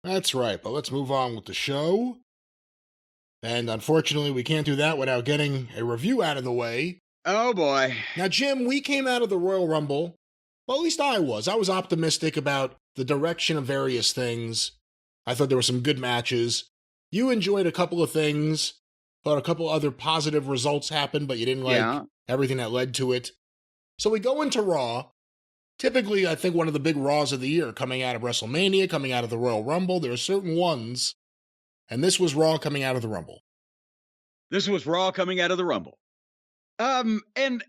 That's right, but let's move on with the show. And unfortunately, we can't do that without getting a review out of the way. Oh, boy. Now, Jim, we came out of the Royal Rumble. Well, at least I was. I was optimistic about the direction of various things. I thought there were some good matches. You enjoyed a couple of things. Thought a couple other positive results happened, but you didn't like everything that led to it. So we go into Raw. Typically, I think one of the big Raws of the year, coming out of WrestleMania, coming out of the Royal Rumble. There are certain ones. And this was Raw coming out of the Rumble. This was Raw coming out of the Rumble. And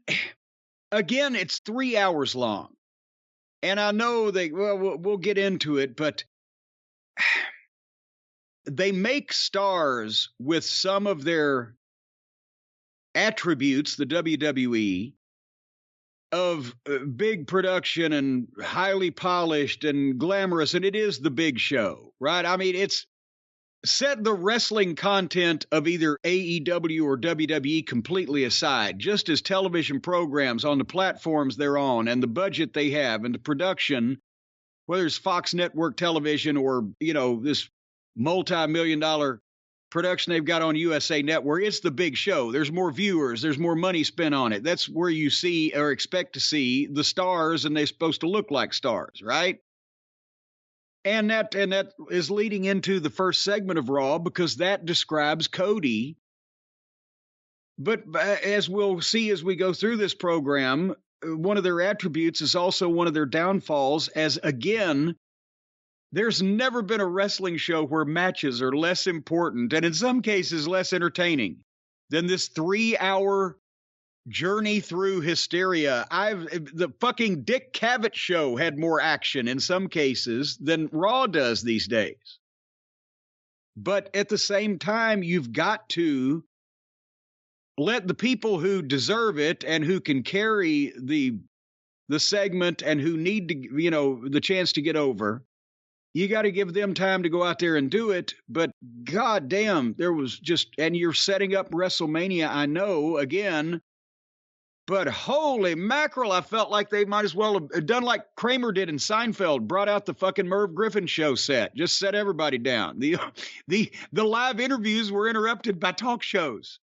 again, it's 3 hours long. And I know we'll get into it, but they make stars with some of their attributes, the WWE, of big production and highly polished and glamorous, and it is the big show, right? I mean, it's set the wrestling content of either AEW or WWE completely aside, just as television programs on the platforms they're on and the budget they have and the production, whether it's Fox Network Television or, this multi-million-dollar production they've got on USA Network, it's the big show. There's more viewers. There's more money spent on it. That's where you see or expect to see the stars, and they're supposed to look like stars, right? And that is leading into the first segment of Raw, because that describes Cody. But as we'll see as we go through this program, one of their attributes is also one of their downfalls, as, again, there's never been a wrestling show where matches are less important and in some cases less entertaining than this 3-hour journey through hysteria. The fucking Dick Cavett show had more action in some cases than Raw does these days. But at the same time, you've got to let the people who deserve it and who can carry the segment and who need to, the chance to get over, you got to give them time to go out there and do it. But goddamn, there was just, and you're setting up WrestleMania, I know, again, but holy mackerel, I felt like they might as well have done like Kramer did in Seinfeld, brought out the fucking Merv Griffin show set, just set everybody down. The live interviews were interrupted by talk shows.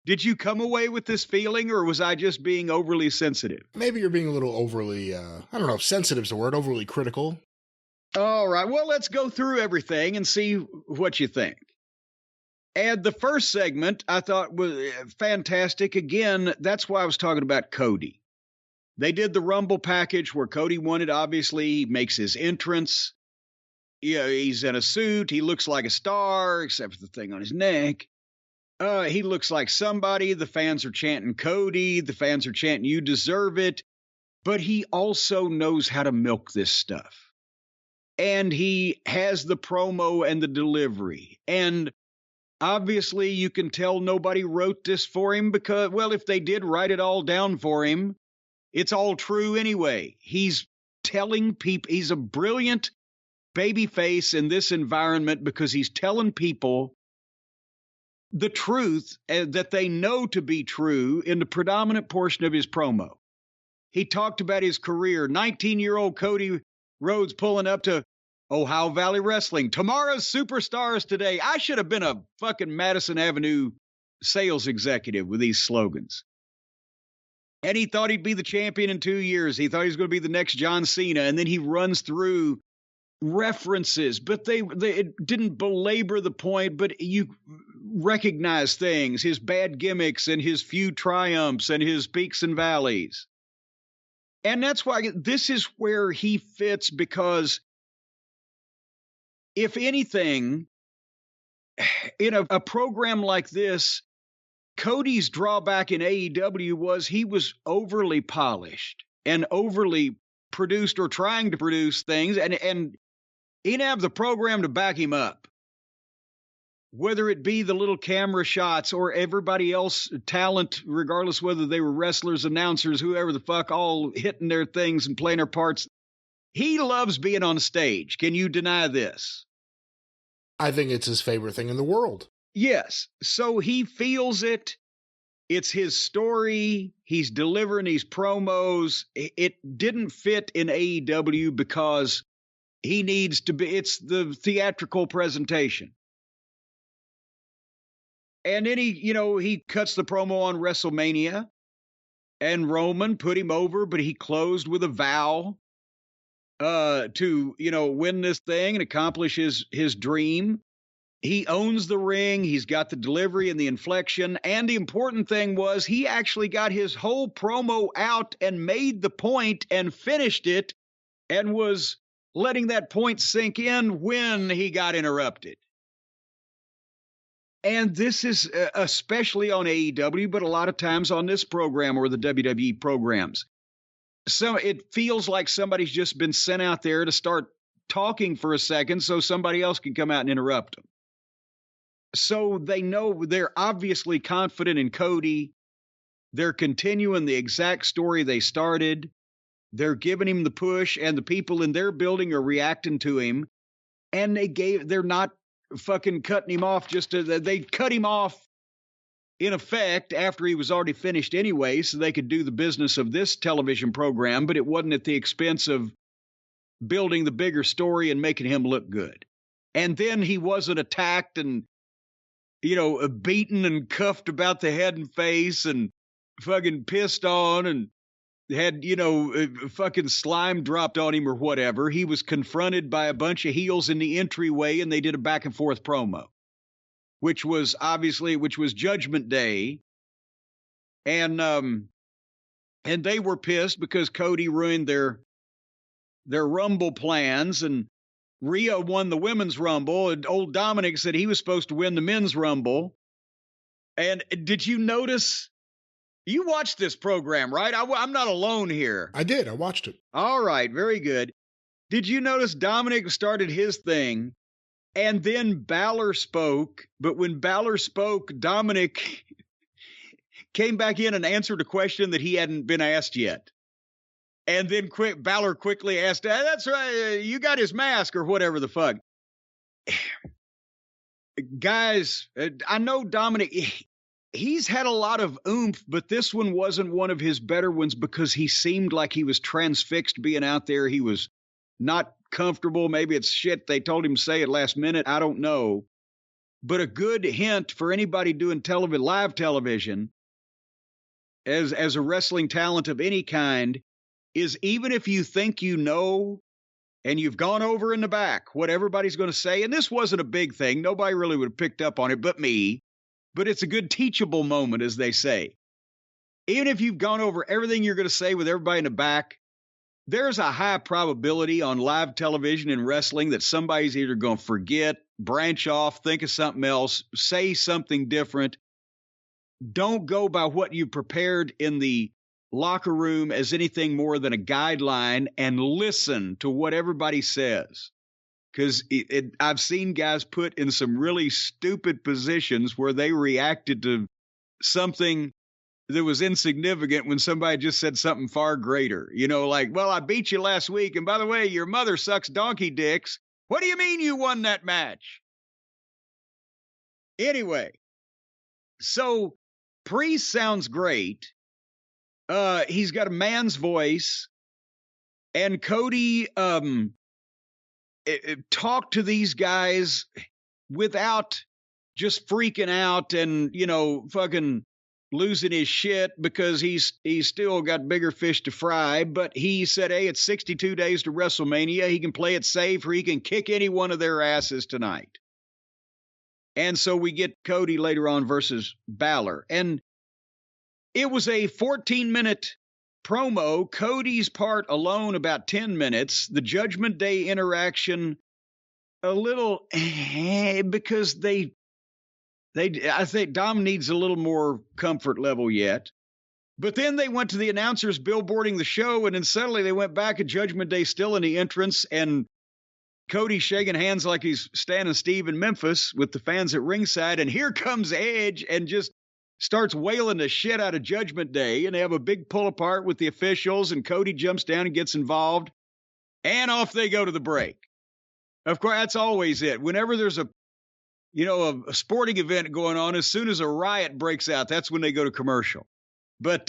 Did you come away with this feeling, or was I just being overly sensitive? Maybe you're being a little overly, I don't know if sensitive's the word, overly critical. All right, well, let's go through everything and see what you think. And the first segment I thought was fantastic. Again, that's why I was talking about Cody. They did the Rumble package where Cody won it. Obviously, he makes his entrance. He's in a suit. He looks like a star, except for the thing on his neck. He looks like somebody. The fans are chanting Cody. The fans are chanting, you deserve it. But he also knows how to milk this stuff. And he has the promo and the delivery. And obviously, you can tell nobody wrote this for him because, well, if they did write it all down for him, it's all true anyway. He's telling people, he's a brilliant babyface in this environment because he's telling people the truth that they know to be true in the predominant portion of his promo. He talked about his career, 19-year-old Cody Rhodes pulling up to Ohio Valley Wrestling. Tomorrow's superstars today. I should have been a fucking Madison Avenue sales executive with these slogans. And he thought he'd be the champion in 2 years. He thought he was going to be the next John Cena. And then he runs through references, but they didn't belabor the point, but you recognize things, his bad gimmicks and his few triumphs and his peaks and valleys. And that's why this is where he fits, because if anything, in a program like this, Cody's drawback in AEW was he was overly polished and overly produced or trying to produce things, and he didn't have the program to back him up. Whether it be the little camera shots or everybody else talent, regardless whether they were wrestlers, announcers, whoever the fuck, all hitting their things and playing their parts. He loves being on stage. Can you deny this? I think it's his favorite thing in the world. Yes. So he feels it. It's his story. He's delivering these promos. It didn't fit in AEW because He needs to be, it's the theatrical presentation. And then he cuts the promo on WrestleMania, and Roman put him over, but he closed with a vow to, win this thing and accomplish his dream. He owns the ring. He's got the delivery and the inflection. And the important thing was he actually got his whole promo out and made the point and finished it and was letting that point sink in when he got interrupted. And this is especially on AEW, but a lot of times on this program or the WWE programs. So it feels like somebody's just been sent out there to start talking for a second so somebody else can come out and interrupt them. So they know they're obviously confident in Cody. They're continuing the exact story they started. They're giving him the push, and the people in their building are reacting to him. And they're not fucking cutting him off they cut him off in effect after he was already finished anyway, so they could do the business of this television program, but it wasn't at the expense of building the bigger story and making him look good. And then he wasn't attacked and, beaten and cuffed about the head and face and fucking pissed on and had, fucking slime dropped on him or whatever. He was confronted by a bunch of heels in the entryway, and they did a back and forth promo, which was Judgment Day. And they were pissed because Cody ruined their Rumble plans, and Rhea won the women's Rumble, and old Dominic said he was supposed to win the men's Rumble. And did you notice? You watched this program, right? I'm not alone here. I did. I watched it. All right. Very good. Did you notice Dominic started his thing, and then Balor spoke? But when Balor spoke, Dominic came back in and answered a question that he hadn't been asked yet. And then Balor quickly asked, that's right, you got his mask or whatever the fuck. Guys, I know Dominic, he's had a lot of oomph, but this one wasn't one of his better ones because he seemed like he was transfixed being out there. He was not comfortable. Maybe it's shit they told him to say at last minute. I don't know. But a good hint for anybody doing live television as a wrestling talent of any kind is, even if you think you know and you've gone over in the back what everybody's going to say, and this wasn't a big thing, nobody really would have picked up on it but me, but it's a good teachable moment, as they say. Even if you've gone over everything you're going to say with everybody in the back, there's a high probability on live television and wrestling that somebody's either going to forget, branch off, think of something else, say something different. Don't go by what you prepared in the locker room as anything more than a guideline, and listen to what everybody says. Because I've seen guys put in some really stupid positions where they reacted to something that was insignificant when somebody just said something far greater. Like, well, I beat you last week, and by the way, your mother sucks donkey dicks. What do you mean you won that match? Anyway, so Priest sounds great. He's got a man's voice, and Cody talked to these guys without just freaking out and, fucking losing his shit because he's still got bigger fish to fry. But he said, hey, it's 62 days to WrestleMania. He can play it safe, or he can kick any one of their asses tonight. And so we get Cody later on versus Balor. And it was a 14-minute promo. Cody's part alone about 10 minutes. The Judgment Day interaction a little because I think Dom needs a little more comfort level yet. But then they went to the announcers billboarding the show, and then suddenly they went back at Judgment Day still in the entrance, and Cody shaking hands like he's Stan and Steve in Memphis with the fans at ringside, and here comes Edge and just starts wailing the shit out of Judgment Day, and they have a big pull apart with the officials, and Cody jumps down and gets involved, and off they go to the break. Of course, that's always it. Whenever there's a sporting event going on, as soon as a riot breaks out, that's when they go to commercial. But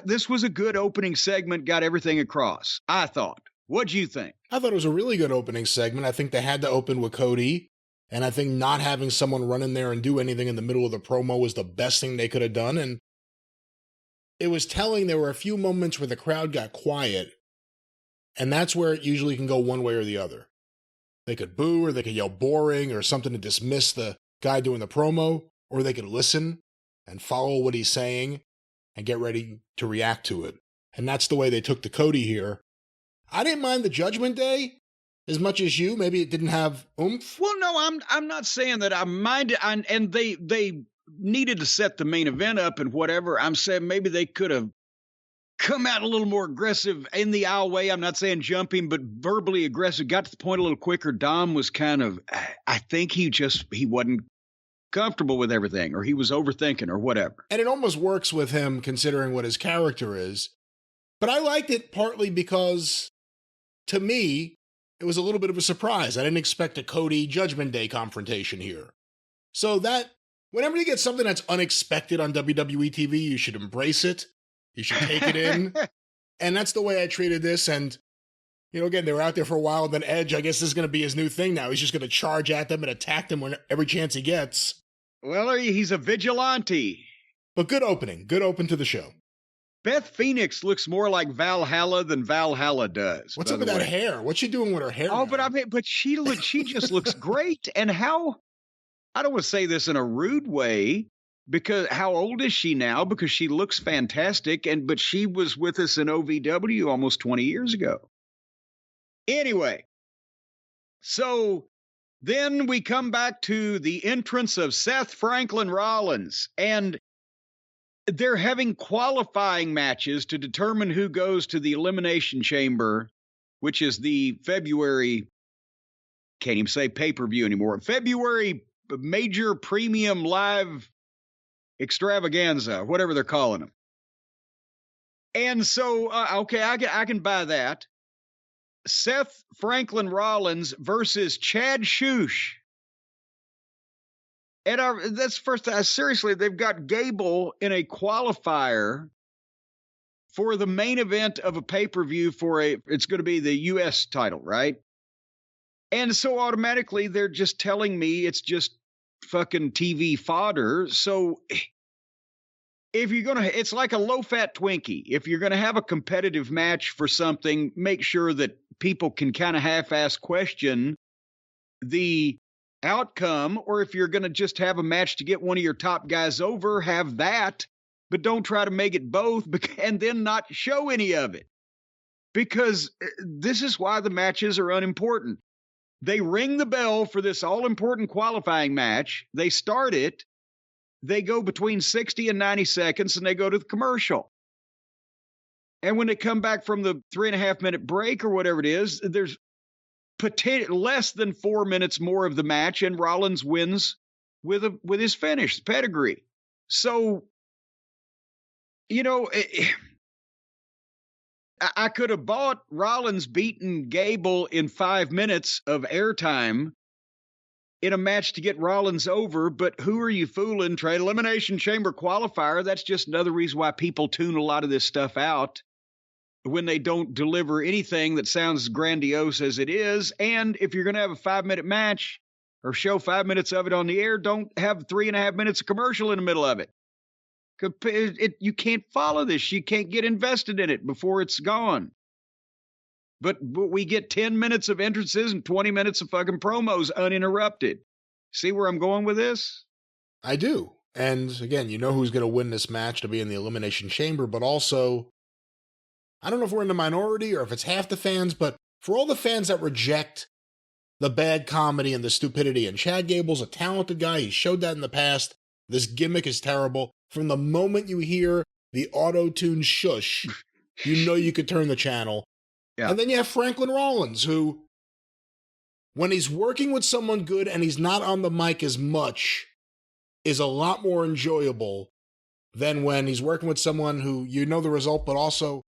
this was a good opening segment, got everything across, I thought. What'd you think? I thought it was a really good opening segment. I think they had to open with Cody, and I think not having someone run in there and do anything in the middle of the promo was the best thing they could have done. And it was telling there were a few moments where the crowd got quiet, and that's where it usually can go one way or the other. They could boo, or they could yell boring or something to dismiss the guy doing the promo, or they could listen and follow what he's saying and get ready to react to it. And that's the way they took to Cody here. I didn't mind the Judgment Day as much as you. Maybe it didn't have oomph. Well, no, I'm not saying that I minded, and they needed to set the main event up and whatever. I'm saying maybe they could have come out a little more aggressive in the aisleway. I'm not saying jumping, but verbally aggressive. Got to the point a little quicker. Dom was kind of, I think he wasn't comfortable with everything, or he was overthinking or whatever. And it almost works with him considering what his character is. But I liked it partly because, to me, it was a little bit of a surprise. I didn't expect a Cody Judgment Day confrontation here. So that, whenever you get something that's unexpected on WWE TV, you should embrace it. You should take it in. And that's the way I treated this. And, again, they were out there for a while. And then Edge, I guess this is going to be his new thing now. He's just going to charge at them and attack them every chance he gets. Well, he's a vigilante. But good opening. Good open to the show. Beth Phoenix looks more like Valhalla than Valhalla does. What's up with that hair? What's she doing with her hair? Oh, now? but she just looks great. And how, I don't want to say this in a rude way, because how old is she now? Because she looks fantastic. But she was with us in OVW almost 20 years ago. Anyway, so then we come back to the entrance of Seth Franklin Rollins, and they're having qualifying matches to determine who goes to the Elimination Chamber, which is the February, can't even say pay-per-view anymore, February major premium live extravaganza, whatever they're calling them. And so, okay, I can buy that. Seth Franklin Rollins versus Chad Schuch. And that's first. Seriously, they've got Gable in a qualifier for the main event of a pay-per-view it's going to be the U.S. title, right? And so automatically they're just telling me it's just fucking TV fodder. So if you're going to, it's like a low-fat Twinkie. If you're going to have a competitive match for something, make sure that people can kind of half-ass question the outcome, or if you're going to just have a match to get one of your top guys over, have that, but don't try to make it both and then not show any of it, because this is why the matches are unimportant. They ring the bell for this all-important qualifying match. They start it. They go between 60 and 90 seconds, and they go to the commercial. And when they come back from the 3.5-minute break or whatever it is, there's less than 4 minutes more of the match, and Rollins wins with his finish, pedigree. So, I could have bought Rollins beating Gable in 5 minutes of airtime in a match to get Rollins over, but who are you fooling? Trade Elimination Chamber qualifier. That's just another reason why people tune a lot of this stuff out when they don't deliver anything that sounds grandiose as it is. And if you're going to have a 5-minute match or show 5 minutes of it on the air, don't have 3.5 minutes of commercial in the middle of it. You can't follow this. You can't get invested in it before it's gone. But we get 10 minutes of entrances and 20 minutes of fucking promos uninterrupted. See where I'm going with this? I do. And again, who's going to win this match to be in the Elimination Chamber, but also, I don't know if we're in the minority or if it's half the fans, but for all the fans that reject the bad comedy and the stupidity, and Chad Gable's a talented guy, he showed that in the past, this gimmick is terrible. From the moment you hear the auto-tune shush, you could turn the channel. Yeah. And then you have Franklin Rollins, who, when he's working with someone good and he's not on the mic as much, is a lot more enjoyable than when he's working with someone who the result, but also,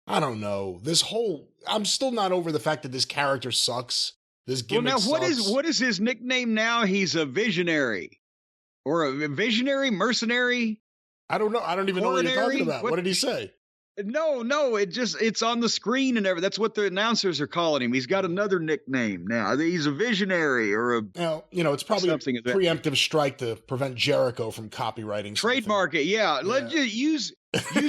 I don't know, I'm still not over the fact that this character sucks. This gimmick sucks. What is his nickname now? He's a visionary. Or a visionary, mercenary? I don't know. I don't even know what you're talking about. What did he say? No, it's on the screen and everything. That's what the announcers are calling him. He's got another nickname now. He's a visionary or a Now, it's probably a something of that. preemptive strike to prevent Jericho from copywriting Trademark it, yeah. Let's just use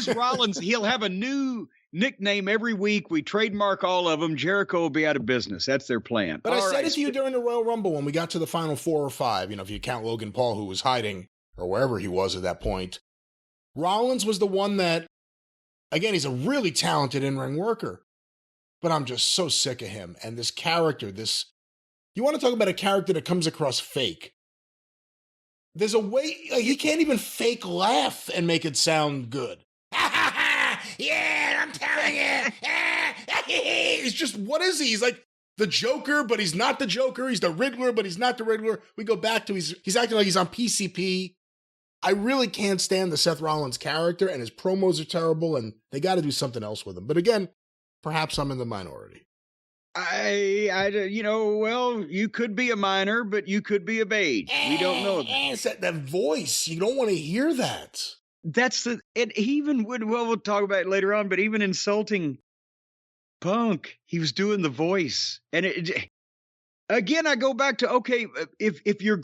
Rollins. He'll have a new nickname every week. We trademark all of them. Jericho will be out of business. That's their plan. But I said it to you during the Royal Rumble when we got to the final 4 or 5, if you count Logan Paul, who was hiding, or wherever he was at that point. Rollins was the one that, again, he's a really talented in-ring worker, but I'm just so sick of him. And this character, you want to talk about a character that comes across fake. There's a way, he can't even fake laugh and make it sound good. Yeah, I'm telling you. He's just, what is he? He's like the Joker, but he's not the Joker. He's the Riddler, but he's not the Riddler. We go back to, he's acting like he's on PCP. I really can't stand the Seth Rollins character, and his promos are terrible, and they got to do something else with him. But again, perhaps I'm in the minority. Well, you could be a minor, but you could be of age. We don't know. It's that voice. You don't want to hear that. We'll talk about it later on, but even insulting Punk, he was doing the voice. And again, I go back to, okay, if your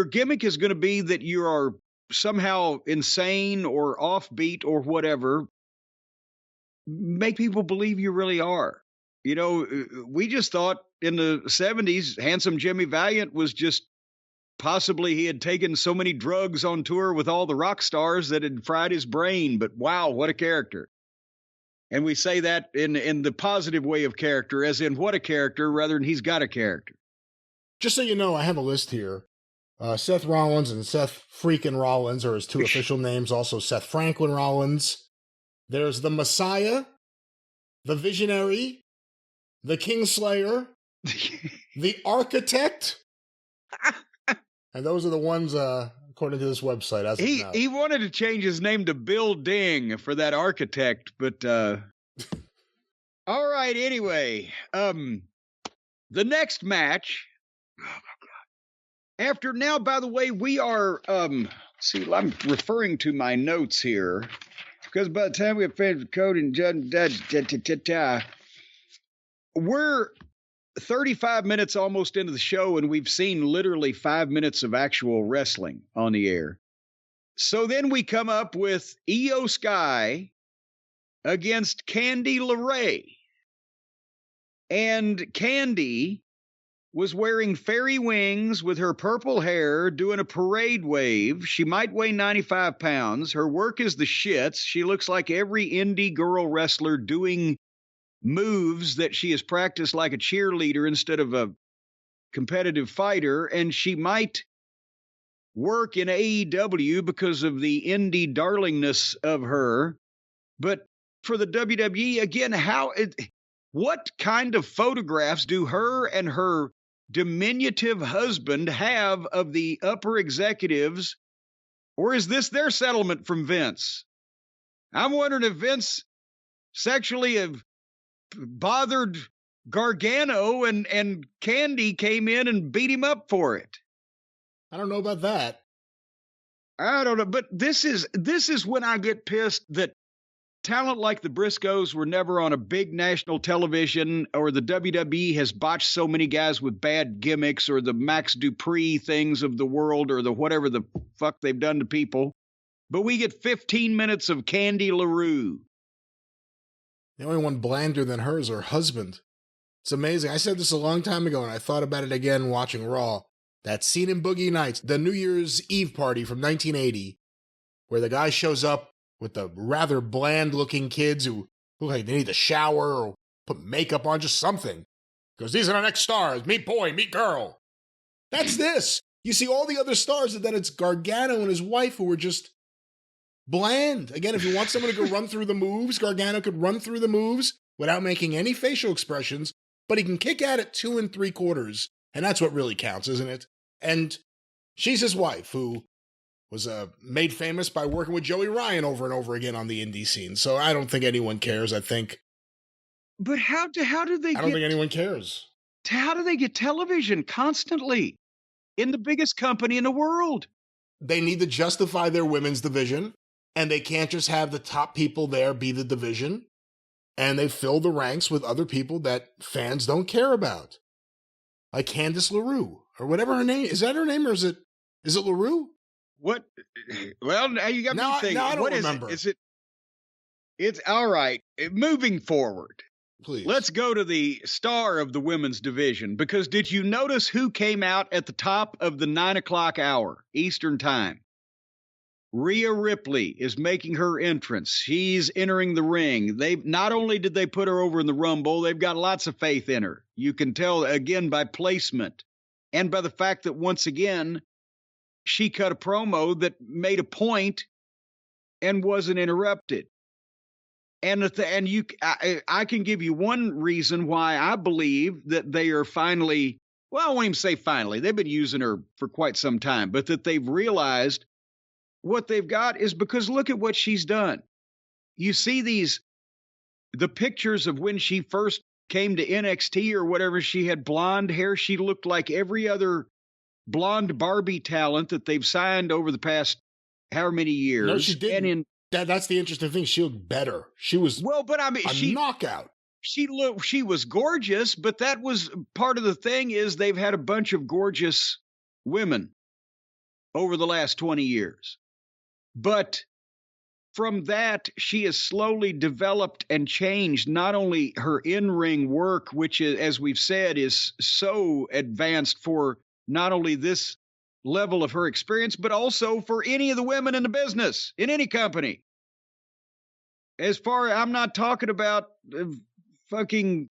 gimmick is going to be that you are somehow insane or offbeat or whatever, make people believe you really are. We just thought in the 70s, handsome Jimmy Valiant was just possibly he had taken so many drugs on tour with all the rock stars that had fried his brain. But wow, what a character. And we say that in the positive way of character, as in what a character, rather than he's got a character. Just so you know, I have a list here. Seth Rollins and Seth freaking Rollins are his two official names. Also Seth Franklin Rollins. There's the Messiah, the Visionary, the Kingslayer, the Architect. And those are the ones, according to this website. As of now. He wanted to change his name to Bill Ding for that architect, but all right. Anyway, the next match. Oh my God! After now, by the way, we are. See, I'm referring to my notes here because by the time we have finished with Cody and Judd, we're 35 minutes almost into the show, and we've seen literally 5 minutes of actual wrestling on the air. So then we come up with Io Sky against Candy LeRae. And Candy was wearing fairy wings with her purple hair, doing a parade wave. She might weigh 95 pounds. Her work is the shits. She looks like every indie girl wrestler doing moves that she has practiced like a cheerleader instead of a competitive fighter, and she might work in AEW because of the indie darlingness of her. But for the WWE, again, what kind of photographs do her and her diminutive husband have of the upper executives, or is this their settlement from Vince? I'm wondering if Vince sexually bothered Gargano and Candy came in and beat him up for it. I don't know about that. I don't know, but this is when I get pissed that talent like the Briscoes were never on a big national television, or the WWE has botched so many guys with bad gimmicks, or the Max Dupree things of the world, or the whatever the fuck they've done to people. But we get 15 minutes of Candy LaRue. The only one blander than her is her husband. It's amazing. I said this a long time ago, and I thought about it again watching Raw. That scene in Boogie Nights, the New Year's Eve party from 1980, where the guy shows up with the rather bland-looking kids who look like they need to shower or put makeup on, just something. Because these are the next stars. Meet boy, meet girl. That's this. You see all the other stars, and then it's Gargano and his wife who were just bland. Again, if you want someone to go run through the moves, Gargano could run through the moves without making any facial expressions, but he can kick at it 2 3/4, and that's what really counts, isn't it? And she's his wife, who was made famous by working with Joey Ryan over and over again on the indie scene. So I don't think anyone cares, I think. But how do they I don't think anyone cares. How do they get television constantly in the biggest company in the world? They need to justify their women's division. And they can't just have the top people there be the division. And they fill the ranks with other people that fans don't care about. Like Candice LaRue, or whatever her name. Is that her name, or is it LaRue? What? Well, now you got me thinking. Now I don't what remember. Is it? It's all right. Moving forward. Please. Let's go to the star of the women's division, because did you notice who came out at the top of the 9 o'clock hour Eastern time? Rhea Ripley is making her entrance. She's entering the ring. Not only did they put her over in the Rumble, they've got lots of faith in her. You can tell, again, by placement and by the fact that, once again, she cut a promo that made a point and wasn't interrupted. And I can give you one reason why I believe that they are finally, well, I won't even say finally. They've been using her for quite some time, but that they've realized what they've got is because look at what she's done. You see the pictures of when she first came to NXT or whatever. She had blonde hair. She looked like every other blonde Barbie talent that they've signed over the past however many years. No, she didn't. That's the interesting thing. She looked better. She was a knockout. She was gorgeous, but that was part of the thing is they've had a bunch of gorgeous women over the last 20 years. But from that, she has slowly developed and changed not only her in-ring work, which is, as we've said, is so advanced for not only this level of her experience, but also for any of the women in the business, in any company. I'm not talking about fucking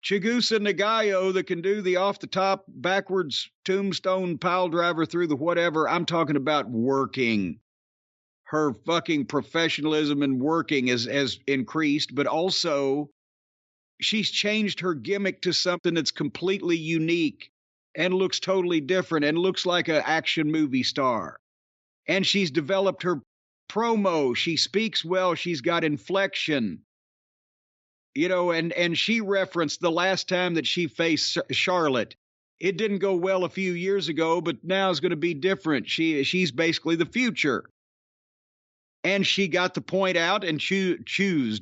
Chigusa Nagayo that can do the off-the-top backwards tombstone pile driver through the whatever. I'm talking about working. Her fucking professionalism and working has increased, but also she's changed her gimmick to something that's completely unique and looks totally different and looks like an action movie star. And she's developed her promo. She speaks well. She's got inflection. You know, and she referenced the last time that she faced Charlotte. It didn't go well a few years ago, but now it's going to be different. She's basically the future. And she got the point out and chose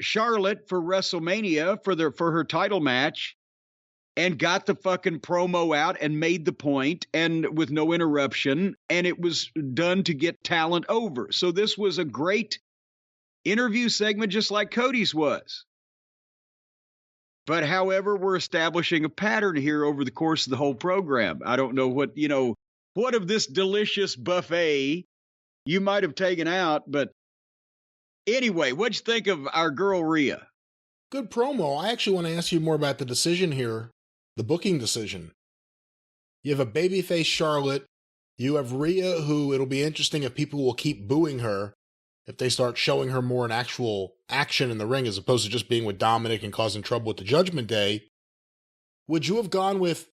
Charlotte for WrestleMania for her title match, and got the fucking promo out and made the point and with no interruption, and it was done to get talent over. So this was a great interview segment, just like Cody's was. But however, we're establishing a pattern here over the course of the whole program. I don't know what of this delicious buffet you might have taken out, but anyway, what'd you think of our girl Rhea? Good promo. I actually want to ask you more about the decision here, the booking decision. You have a babyface Charlotte. You have Rhea, who it'll be interesting if people will keep booing her if they start showing her more in actual action in the ring as opposed to just being with Dominic and causing trouble with the Judgment Day. Would you have gone with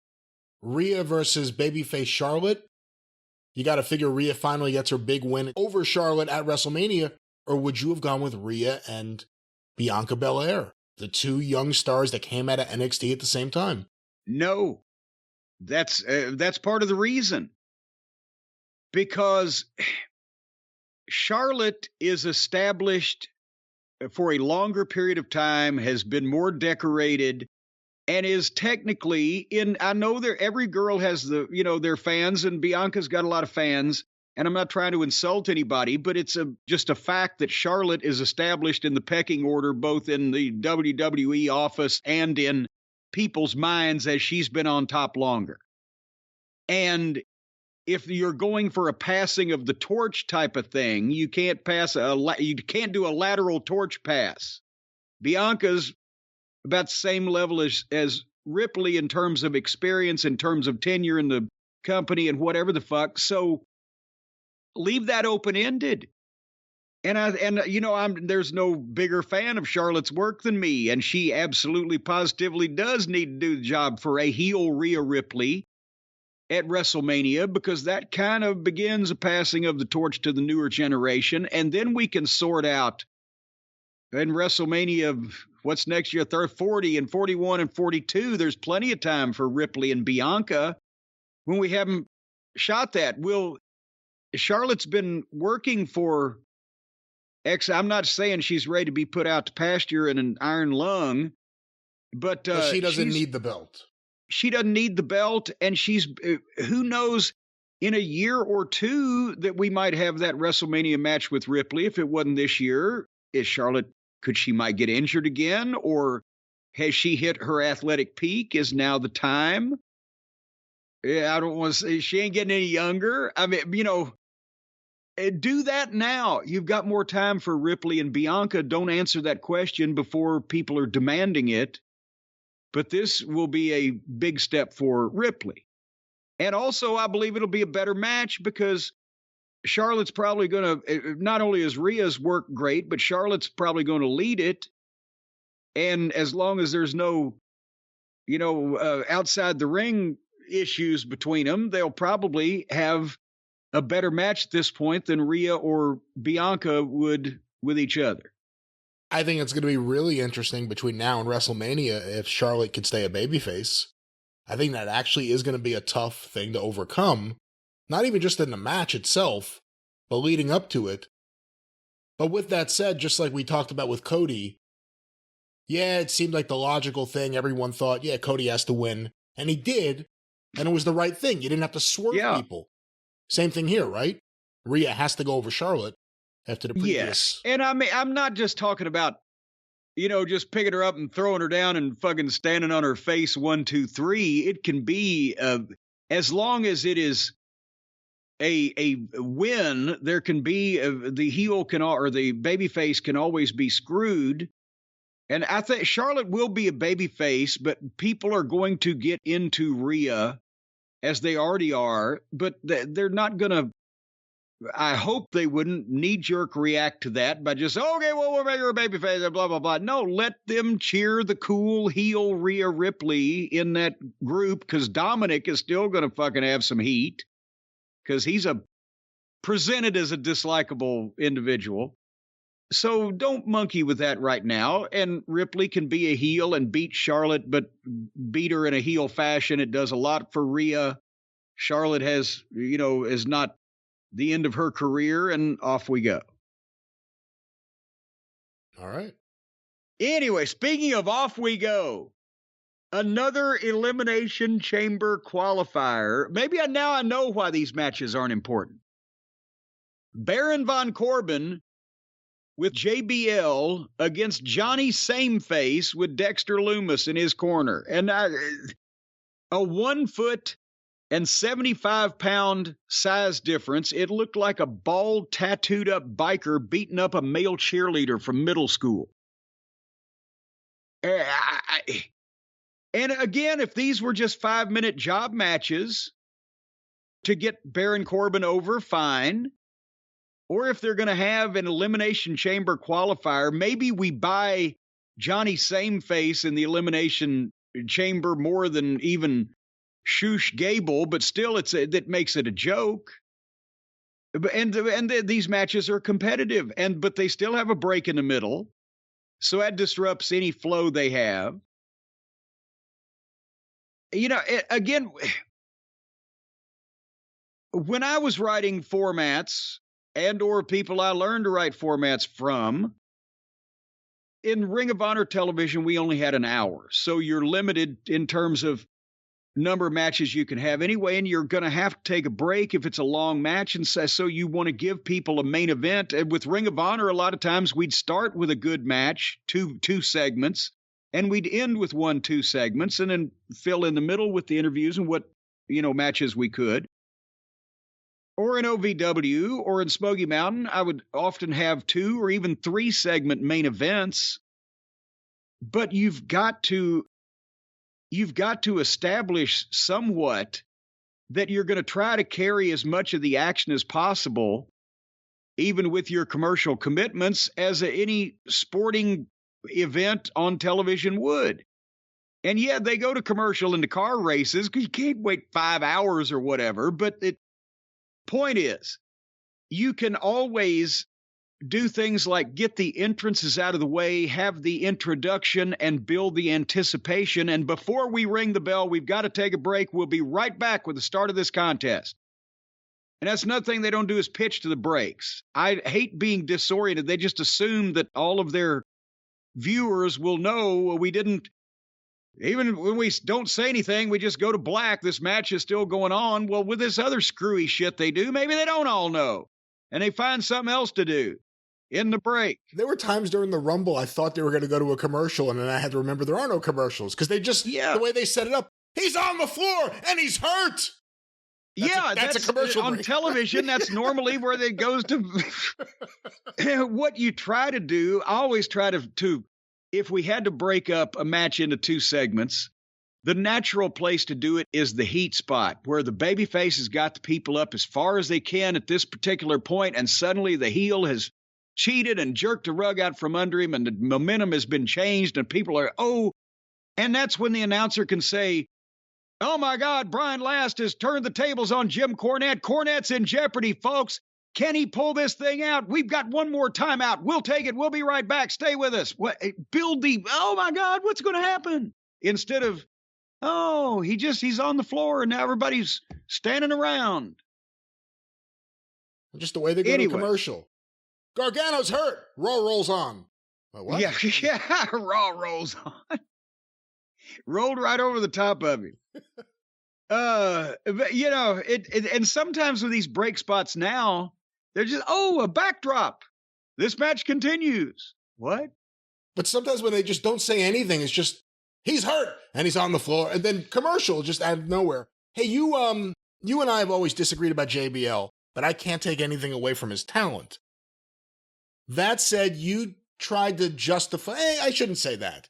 Rhea versus babyface Charlotte? You got to figure Rhea finally gets her big win over Charlotte at WrestleMania, or would you have gone with Rhea and Bianca Belair, the two young stars that came out of NXT at the same time? No, that's part of the reason. Because Charlotte is established for a longer period of time, has been more decorated, and is technically I know every girl has their fans, and Bianca's got a lot of fans, and I'm not trying to insult anybody, but it's just a fact that Charlotte is established in the pecking order, both in the WWE office and in people's minds, as she's been on top longer. And if you're going for a passing of the torch type of thing, you can't do a lateral torch pass. Bianca's about the same level as Ripley in terms of experience, in terms of tenure in the company and whatever the fuck. So leave that open-ended. And there's no bigger fan of Charlotte's work than me, and she absolutely positively does need to do the job for a heel Rhea Ripley at WrestleMania, because that kind of begins a passing of the torch to the newer generation, and then we can sort out in WrestleMania what's next year, 40 and 41 and 42. There's plenty of time for Ripley and Bianca when we haven't shot that. Charlotte's been working for I'm not saying she's ready to be put out to pasture in an iron lung, but she doesn't need the belt. She doesn't need the belt, and she's who knows, in a year or two that we might have that WrestleMania match with Ripley. If it wasn't this year, she might get injured again, or has she hit her athletic peak? Is now the time? Yeah, I don't want to say she ain't getting any younger. I mean, do that now. You've got more time for Ripley and Bianca. Don't answer that question before people are demanding it. But this will be a big step for Ripley. And also, I believe it'll be a better match because Charlotte's probably going to, not only is Rhea's work great, but Charlotte's probably going to lead it. And as long as there's no, outside the ring issues between them, they'll probably have a better match at this point than Rhea or Bianca would with each other. I think it's going to be really interesting between now and WrestleMania if Charlotte can stay a babyface. I think that actually is going to be a tough thing to overcome, not even just in the match itself, but leading up to it. But with that said, just like we talked about with Cody, yeah, it seemed like the logical thing. Everyone thought, yeah, Cody has to win. And he did, and it was the right thing. You didn't have to swerve people. Same thing here, right? Rhea has to go over Charlotte after the previous. Yes, and I mean, I'm not just talking about, just picking her up and throwing her down and fucking standing on her face 1, 2, 3. It can be, as long as it is a win, there can be, the heel or the babyface can always be screwed. And I think Charlotte will be a babyface, but people are going to get into Rhea as they already are, but they're not going to, I hope they wouldn't knee-jerk react to that by just, okay, well, we'll make her a babyface, blah, blah, blah. No, let them cheer the cool heel Rhea Ripley in that group, because Dominic is still going to fucking have some heat, because he's presented as a dislikable individual. So don't monkey with that right now. And Ripley can be a heel and beat Charlotte, but beat her in a heel fashion. It does a lot for Rhea. Charlotte is not the end of her career, and off we go. All right. Anyway, speaking of off we go, another Elimination Chamber qualifier. Maybe now I know why these matches aren't important. Baron Von Corbin with JBL against Johnny Sameface with Dexter Lumis in his corner. And a 1 foot and 75-pound size difference. It looked like a bald, tattooed up biker beating up a male cheerleader from middle school. And again, if these were just 5-minute job matches to get Baron Corbin over, fine. Or if they're going to have an Elimination Chamber qualifier, maybe we buy Johnny Sameface in the Elimination Chamber more than even Shush Gable, but still that makes it a joke. And these matches are competitive, but they still have a break in the middle, so that disrupts any flow they have. Again, when I was writing formats and or people I learned to write formats from, in Ring of Honor television, we only had an hour. So you're limited in terms of number of matches you can have anyway, and you're going to have to take a break if it's a long match. And so you want to give people a main event. And with Ring of Honor, a lot of times we'd start with a good match, two segments, and we'd end with 1-2 segments, and then fill in the middle with the interviews and what, matches we could. Or in OVW or in Smoky Mountain, I would often have 2 or even 3 segment main events. But you've got to establish somewhat that you're going to try to carry as much of the action as possible, even with your commercial commitments, as any sporting event on television would. And yeah, they go to commercial into car races because you can't wait 5 hours or whatever. But point is, you can always do things like get the entrances out of the way, have the introduction, and build the anticipation. And before we ring the bell, we've got to take a break. We'll be right back with the start of this contest. And that's another thing they don't do is pitch to the breaks. I hate being disoriented. They just assume that all of their viewers will know we didn't, even when we don't say anything, we just go to black. This match is still going on. Well, with this other screwy shit they do, maybe they don't all know. And they find something else to do in the break. There were times during the Rumble I thought they were going to go to a commercial, and then I had to remember there are no commercials because they just, the way they set it up, he's on the floor and he's hurt. That's a commercial on break. Television. That's normally where it goes to. What you try to do, I always try to, if we had to break up a match into two segments, the natural place to do it is the heat spot, where the babyface has got the people up as far as they can at this particular point, and suddenly the heel has cheated and jerked the rug out from under him, and the momentum has been changed, and people are, and that's when the announcer can say, oh my God, Brian Last has turned the tables on Jim Cornette. Cornette's in jeopardy, folks. Can he pull this thing out? We've got one more timeout. We'll take it. We'll be right back. Stay with us. Build the, oh my God, what's going to happen? Instead of, he's on the floor and now everybody's standing around. Just the way they go to commercial. Gargano's hurt. Raw rolls on. What? Yeah, Raw rolls on. Rolled right over the top of him. But, and sometimes with these break spots now, they're just, a backdrop. This match continues. What? But sometimes when they just don't say anything, it's just, he's hurt and he's on the floor. And then commercial just out of nowhere. Hey, you and I have always disagreed about JBL, but I can't take anything away from his talent. That said, you tried to justify, I shouldn't say that.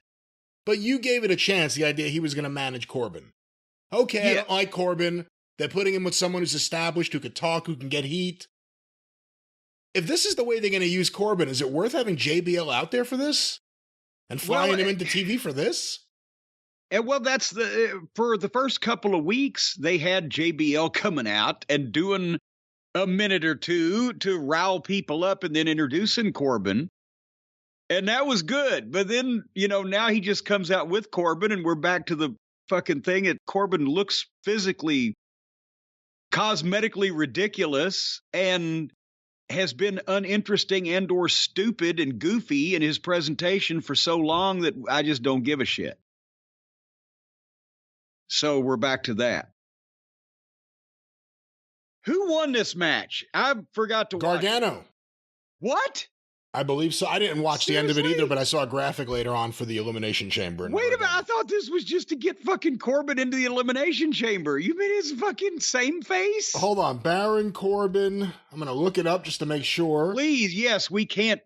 But you gave it a chance, the idea he was going to manage Corbin. Okay, I don't like Corbin. They're putting him with someone who's established, who could talk, who can get heat. If this is the way they're going to use Corbin, is it worth having JBL out there for this? And flying him into TV for this? Well, that's for the first couple of weeks, they had JBL coming out and doing a minute or two to rile people up and then introducing Corbin. And that was good. But then, now he just comes out with Corbin and we're back to the fucking thing that Corbin looks physically, cosmetically ridiculous and has been uninteresting and or stupid and goofy in his presentation for so long that I just don't give a shit. So we're back to that. Who won this match? I forgot to watch. Gargano. What? I believe so. I didn't watch the end of it either, but I saw a graphic later on for the Elimination Chamber. Wait a minute. I thought this was just to get fucking Corbin into the Elimination Chamber. You mean his fucking same face? Hold on. Baron Corbin. I'm going to look it up just to make sure. Please. Yes, we can't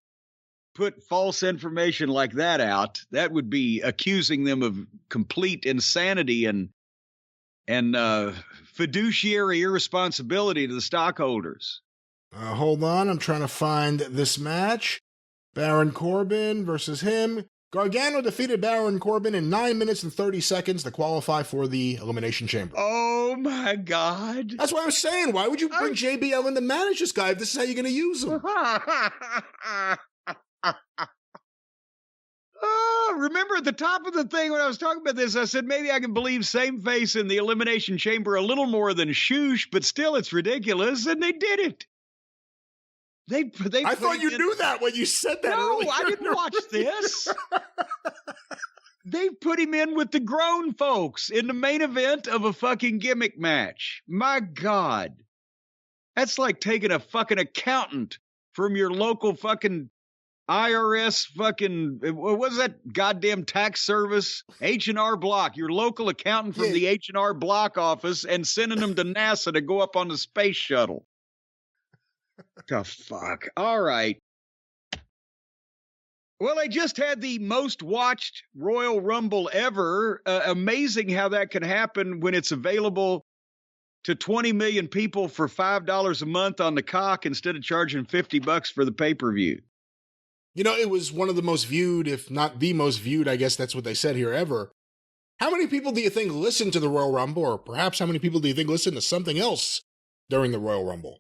put false information like that out. That would be accusing them of complete insanity and fiduciary irresponsibility to the stockholders. Hold on. I'm trying to find this match. Baron Corbin versus him. Gargano defeated Baron Corbin in 9 minutes and 30 seconds to qualify for the Elimination Chamber. Oh, my God. That's what I was saying. Why would you bring JBL in to manage this guy if this is how you're going to use him? Remember at the top of the thing when I was talking about this, I said maybe I can believe same face in the Elimination Chamber a little more than Shoosh, but still it's ridiculous, and they did it. I thought you knew that when you said that earlier. No, I didn't watch this. They put him in with the grown folks in the main event of a fucking gimmick match. My God. That's like taking a fucking accountant from your local fucking IRS fucking, what was that goddamn tax service? H&R Block, your local accountant from the H&R Block office, and sending them to NASA to go up on the space shuttle. The fuck. All right. Well, they just had the most watched Royal Rumble ever. Amazing how that can happen when it's available to 20 million people for $5 a month on the cock instead of charging $50 for the pay-per-view. It was one of the most viewed, if not the most viewed, I guess that's what they said here, ever. How many people do you think listen to the Royal Rumble, or perhaps how many people do you think listen to something else during the Royal Rumble?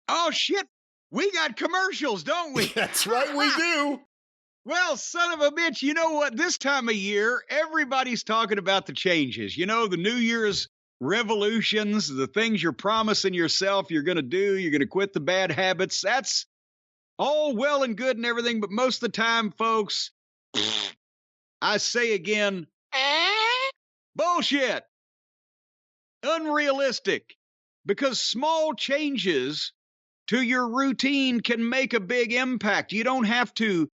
Oh, shit. We got commercials, don't we? That's right, we do. Well, son of a bitch, you know what? This time of year, everybody's talking about the changes. The New Year's revolutions, the things you're promising yourself you're going to do, you're going to quit the bad habits. That's all well and good and everything, but most of the time, folks, I say again, bullshit, unrealistic, because small changes to your routine can make a big impact. You don't have to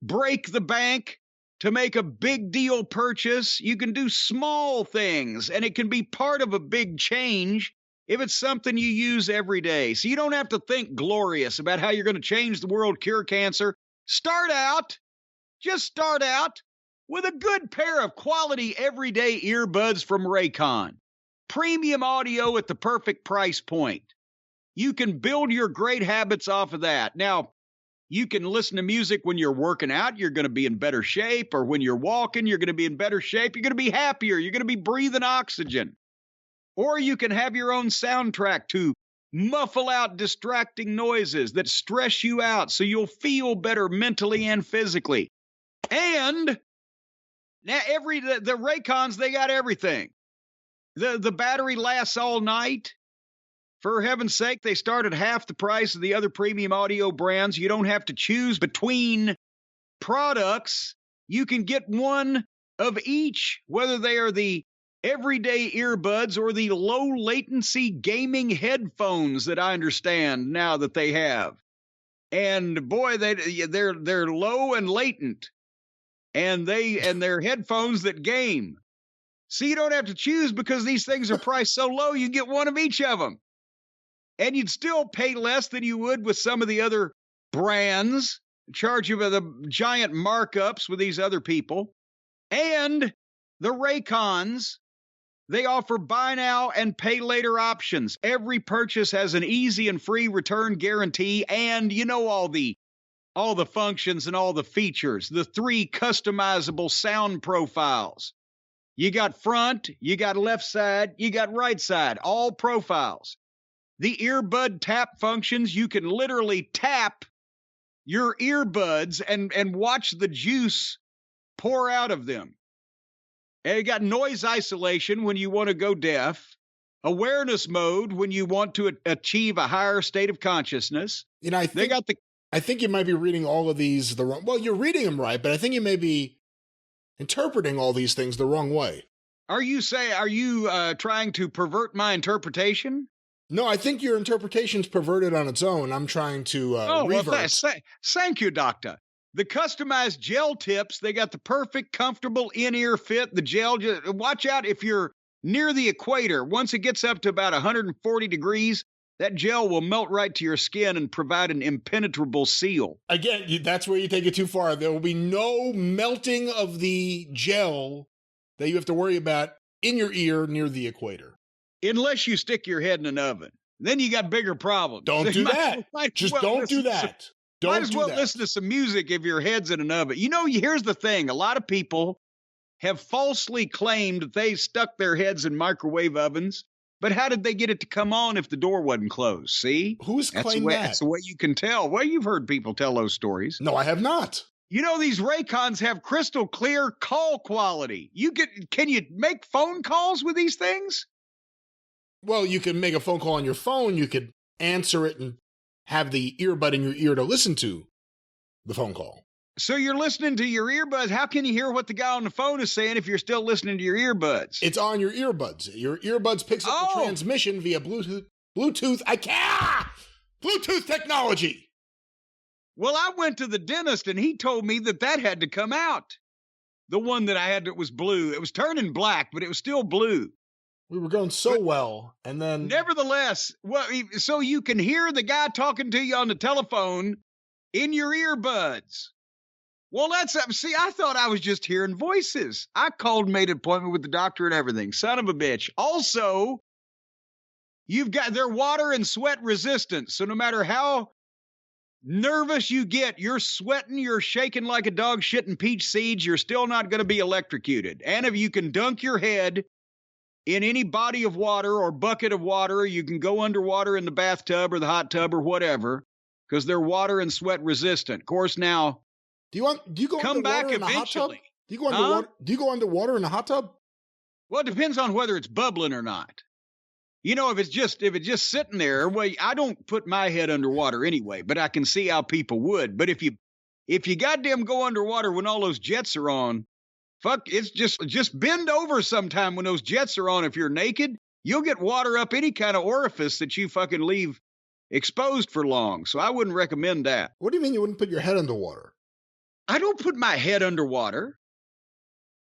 break the bank to make a big deal purchase. You can do small things, and it can be part of a big change if it's something you use every day. So you don't have to think glorious about how you're going to change the world, cure cancer. Just start out with a good pair of quality everyday earbuds from Raycon. Premium audio at the perfect price point. You can build your great habits off of that. Now, you can listen to music when you're working out. You're going to be in better shape. Or when you're walking, you're going to be in better shape. You're going to be happier. You're going to be breathing oxygen. Or you can have your own soundtrack to muffle out distracting noises that stress you out so you'll feel better mentally and physically. And now the Raycons, they got everything. The battery lasts all night. For heaven's sake, they start at half the price of the other premium audio brands. You don't have to choose between products. You can get one of each, whether they are the everyday earbuds or the low latency gaming headphones that I understand now that they have. And boy, they're low and latent. And they're headphones that game. So you don't have to choose because these things are priced so low, you get one of each of them. And you'd still pay less than you would with some of the other brands, charge you with the giant markups with these other people. And the Raycons, they offer buy now and pay later options. Every purchase has an easy and free return guarantee. And you know all the functions and all the features, the 3 customizable sound profiles. You got front, you got left side, you got right side, all profiles. The earbud tap functions, you can literally tap your earbuds and watch the juice pour out of them. And you got noise isolation when you want to go deaf, awareness mode when you want to achieve a higher state of consciousness. You know, I think you might be reading all of these the wrong. Well, you're reading them right, but I think you may be interpreting all these things the wrong way. Are you trying to pervert my interpretation? No, I think your interpretation's perverted on its own. I'm trying to revert. Well, thank you, doctor. The customized gel tips, they got the perfect, comfortable in-ear fit. The gel, watch out if you're near the equator. Once it gets up to about 140 degrees, that gel will melt right to your skin and provide an impenetrable seal. Again, that's where you take it too far. There will be no melting of the gel that you have to worry about in your ear near the equator. Unless you stick your head in an oven. Then you got bigger problems. Don't do that. Just don't do that. Might as well listen to some music if your head's in an oven. You know, here's the thing. A lot of people have falsely claimed that they stuck their heads in microwave ovens. But how did they get it to come on if the door wasn't closed? See? Who's claimed that? That's the way you can tell. Well, you've heard people tell those stories. No, I have not. You know, these Raycons have crystal clear call quality. Can you make phone calls with these things? Well, you can make a phone call on your phone. You could answer it and have the earbud in your ear to listen to the phone call. So you're listening to your earbuds. How can you hear what the guy on the phone is saying if you're still listening to your earbuds? It's on your earbuds. Your earbuds picks up the transmission via Bluetooth. Bluetooth technology. Well, I went to the dentist and he told me that had to come out. The one that I had that was blue. It was turning black, but it was still blue. We were going so well, and then... Nevertheless, well, so you can hear the guy talking to you on the telephone in your earbuds. Well, see, I thought I was just hearing voices. I called and made an appointment with the doctor and everything. Son of a bitch. Also, they're water and sweat resistant. So no matter how nervous you get, you're sweating, you're shaking like a dog shitting peach seeds, you're still not going to be electrocuted. And if you can dunk your head in any body of water or bucket of water, you can go underwater in the bathtub or the hot tub or whatever, because they're water and sweat resistant. Of course, now, do you go come back eventually. Do you go underwater in the hot tub? Well, it depends on whether it's bubbling or not. You know, if it's just sitting there, well, I don't put my head underwater anyway, but I can see how people would. But if you goddamn go underwater when all those jets are on, fuck, it's just bend over sometime when those jets are on. If you're naked, you'll get water up any kind of orifice that you fucking leave exposed for long. So I wouldn't recommend that. What do you mean you wouldn't put your head underwater? I don't put my head underwater.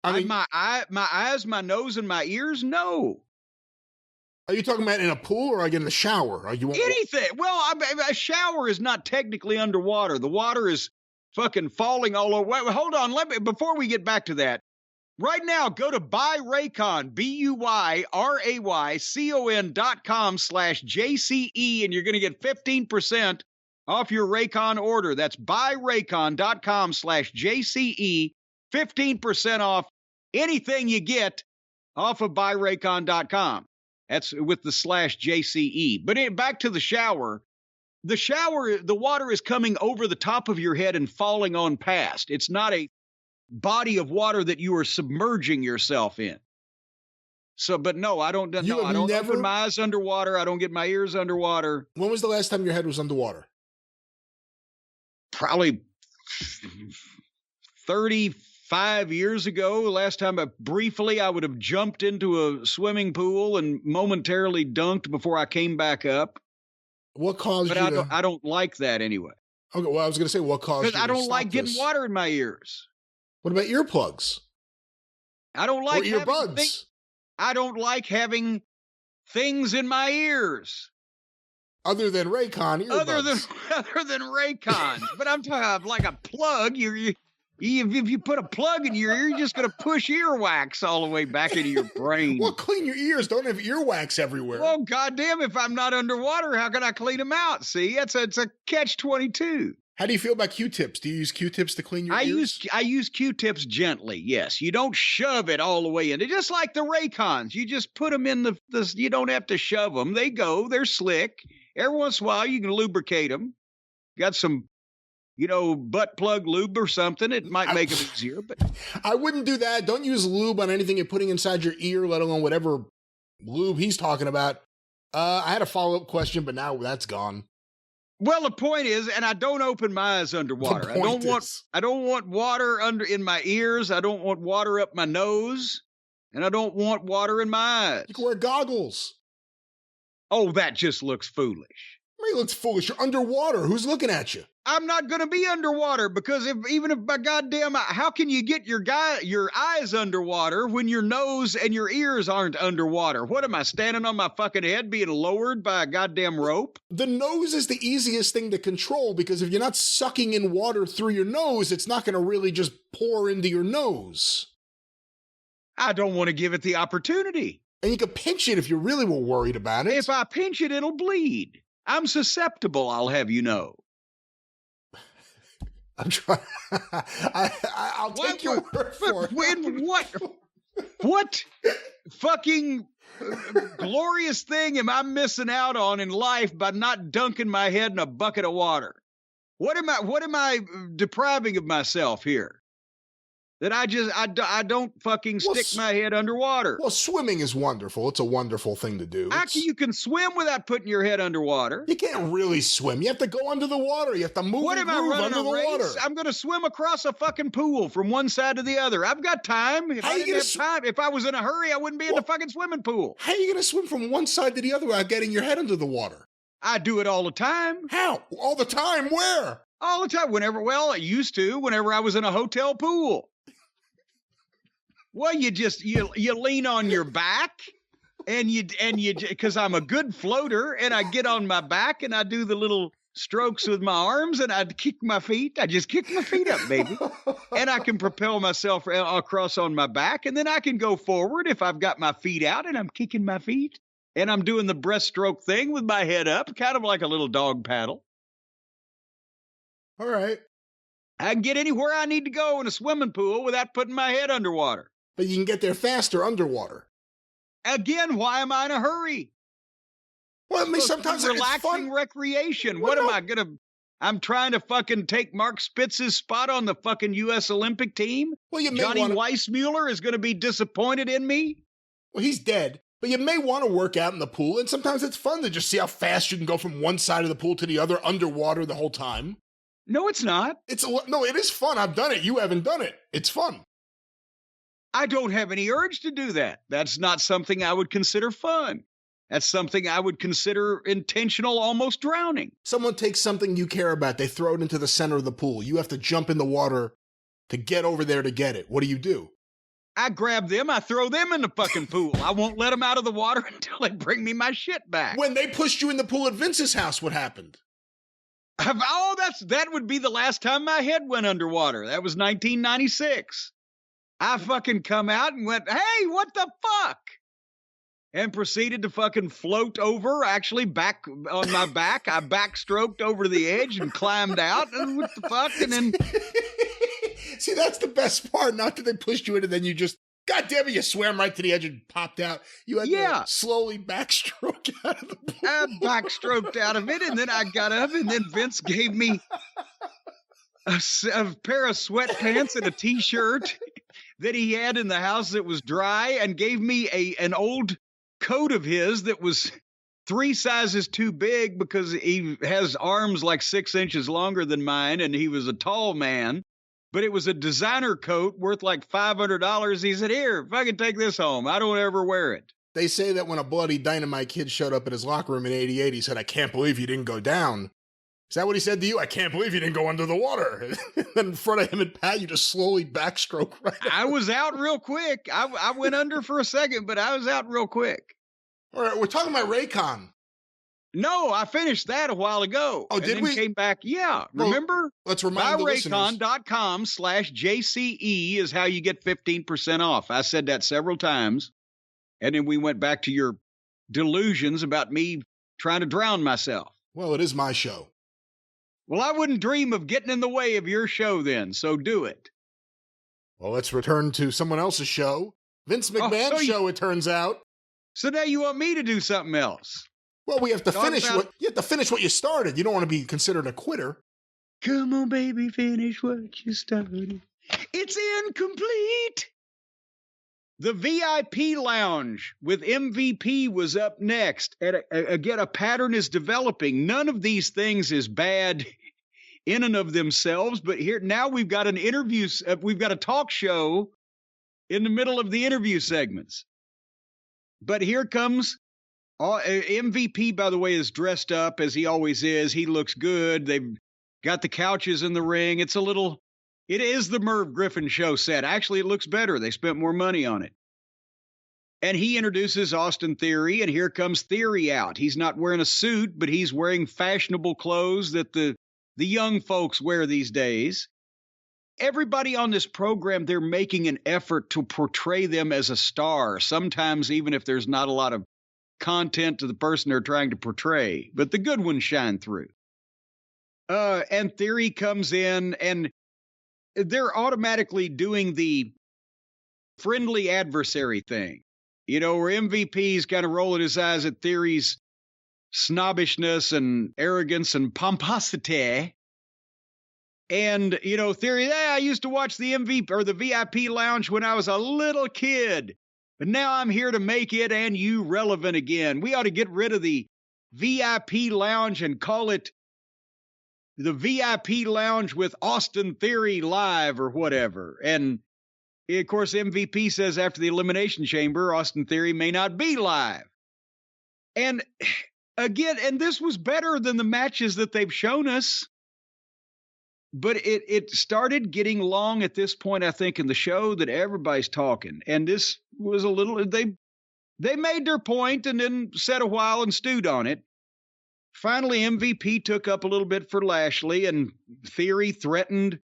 I mean, my eyes, my nose, and my ears, no. Are you talking about in a pool or like in the shower? Are you Anything? Well, a shower is not technically underwater. The water is fucking falling all over. Wait, hold on. Before we get back to that, right now, go to buyraycon, BUYRAYCON.com/JCE, and you're going to get 15% off your Raycon order. That's buyraycon.com/JCE, 15% off anything you get off of buyraycon.com. That's with the /JCE. But back to the shower. The water is coming over the top of your head and falling on past. It's not a body of water that you are submerging yourself in. So, but no, I don't open my eyes underwater. I don't get my ears underwater. When was the last time your head was underwater? Probably 35 years ago. Last time I would have jumped into a swimming pool and momentarily dunked before I came back up. What caused you to... I don't like that anyway. Okay, well, I was going to say what caused you to Because I don't like getting water in my ears. What about earplugs? I don't like earbuds. I don't like having things in my ears. Other than Raycon earbuds. Other than Raycon. But I'm talking like a plug. If you put a plug in your ear, you're just going to push earwax all the way back into your brain. Well, clean your ears. Don't have earwax everywhere. Well, goddamn, if I'm not underwater, how can I clean them out? See, it's a catch-22. How do you feel about Q-tips? Do you use Q-tips to clean your ears? I use Q-tips gently, yes. You don't shove it all the way in. It's just like the Raycons. You just put them in you don't have to shove them. They go. They're slick. Every once in a while, you can lubricate them. Got some, butt plug lube or something. It might make it easier. But I wouldn't do that. Don't use lube on anything you're putting inside your ear, let alone whatever lube he's talking about. I had a follow-up question, but now that's gone. Well, the point is, and I don't open my eyes underwater. I don't want water in my ears. I don't want water up my nose, and I don't want water in my eyes. You can wear goggles. Oh, that just looks foolish. I mean, it looks foolish. You're underwater. Who's looking at you? I'm not going to be underwater because even if my goddamn, how can you get your eyes underwater when your nose and your ears aren't underwater? What am I standing on my fucking head being lowered by a goddamn rope? The nose is the easiest thing to control because if you're not sucking in water through your nose, it's not going to really just pour into your nose. I don't want to give it the opportunity. And you can pinch it if you really were worried about it. If I pinch it, it'll bleed. I'm susceptible, I'll have you know. I'm trying. I'll take your word for it. What fucking glorious thing am I missing out on in life by not dunking my head in a bucket of water? What am I depriving of myself here? That I don't fucking stick my head underwater. Well, swimming is wonderful. It's a wonderful thing to do. Actually, you can swim without putting your head underwater. You can't really swim. You have to go under the water. You have to move and groove under the water. I'm going to swim across a fucking pool from one side to the other. I've got time. If I was in a hurry, I wouldn't be in the fucking swimming pool. How are you going to swim from one side to the other without getting your head under the water? I do it all the time. How? All the time? Where? All the time. I used to whenever I was in a hotel pool. Well, you lean on your back and you because I'm a good floater and I get on my back and I do the little strokes with my arms and I kick my feet. I just kick my feet up, baby. And I can propel myself across on my back and then I can go forward if I've got my feet out and I'm kicking my feet and I'm doing the breaststroke thing with my head up, kind of like a little dog paddle. All right. I can get anywhere I need to go in a swimming pool without putting my head underwater. But you can get there faster underwater. Again, why am I in a hurry? Well, I mean, sometimes it's relaxing recreation. What am I gonna? I'm trying to fucking take Mark Spitz's spot on the fucking U.S. Olympic team. Well, Johnny Weissmuller is going to be disappointed in me. Well, he's dead, but you may want to work out in the pool, and sometimes it's fun to just see how fast you can go from one side of the pool to the other underwater the whole time. No, it's not. No, it is fun. I've done it. You haven't done it. It's fun. I don't have any urge to do that. That's not something I would consider fun. That's something I would consider intentional, almost drowning. Someone takes something you care about, they throw it into the center of the pool. You have to jump in the water to get over there to get it. What do? I grab them, I throw them in the fucking pool. I won't let them out of the water until they bring me my shit back. When they pushed you in the pool at Vince's house, what happened? That would be the last time my head went underwater. That was 1996. I fucking come out and went, hey, what the fuck? And proceeded to fucking float over, actually back on my back. I backstroked over the edge and climbed out. And what the fuck? And then... See, that's the best part. Not that they pushed you in and then you just, God damn it, you swam right to the edge and popped out. You had to slowly backstroke out of the pool. I backstroked out of it, and then I got up, and then Vince gave me a pair of sweatpants and a T-shirt that he had in the house that was dry, and gave me an old coat of his that was 3 sizes too big because he has arms like 6 inches longer than mine, and he was a tall man. But it was a designer coat worth like $500. He said, here, if I can take this home, I don't ever wear it. They say that when a bloody Dynamite Kid showed up at his locker room in '88, he said, I can't believe you didn't go down. Is that what he said to you? I can't believe you didn't go under the water. And then in front of him and Pat, you just slowly backstroke right out. I was out real quick. I went under for a second, but I was out real quick. All right, we're talking about Raycon. No, I finished that a while ago. Oh, did we? Came back. Yeah. Well, remember? Let's remind the listeners. Raycon.com/JCE is how you get 15% off. I said that several times. And then we went back to your delusions about me trying to drown myself. Well, it is my show. Well, I wouldn't dream of getting in the way of your show then, so do it. Well, let's return to someone else's show. Vince McMahon's show, it turns out. So now you want me to do something else? Well, we have to finish what you started. You don't want to be considered a quitter. Come on, baby, finish what you started. It's incomplete. The VIP lounge with MVP was up next. And again, a pattern is developing. None of these things is bad in and of themselves, but here now we've got an interview. We've got a talk show in the middle of the interview segments. But here comes MVP, by the way, is dressed up as he always is. He looks good. They've got the couches in the ring. It is the Merv Griffin show set. Actually, it looks better. They spent more money on it. And he introduces Austin Theory, and here comes Theory out. He's not wearing a suit, but he's wearing fashionable clothes that the young folks wear these days. Everybody on this program, they're making an effort to portray them as a star, sometimes even if there's not a lot of content to the person they're trying to portray, but the good ones shine through. And Theory comes in, and they're automatically doing the friendly adversary thing, where MVP's kind of rolling his eyes at Theory's snobbishness and arrogance and pomposity. And, Theory, I used to watch the MVP or the VIP lounge when I was a little kid. But now I'm here to make it and you relevant again. We ought to get rid of the VIP lounge and call it the VIP lounge with Austin Theory live or whatever. And, of course, MVP says after the Elimination Chamber, Austin Theory may not be live. And, again, this was better than the matches that they've shown us. But it started getting long at this point, I think, in the show that everybody's talking. And this was a little, they made their point and then sat a while and stewed on it. Finally, MVP took up a little bit for Lashley, and Theory threatened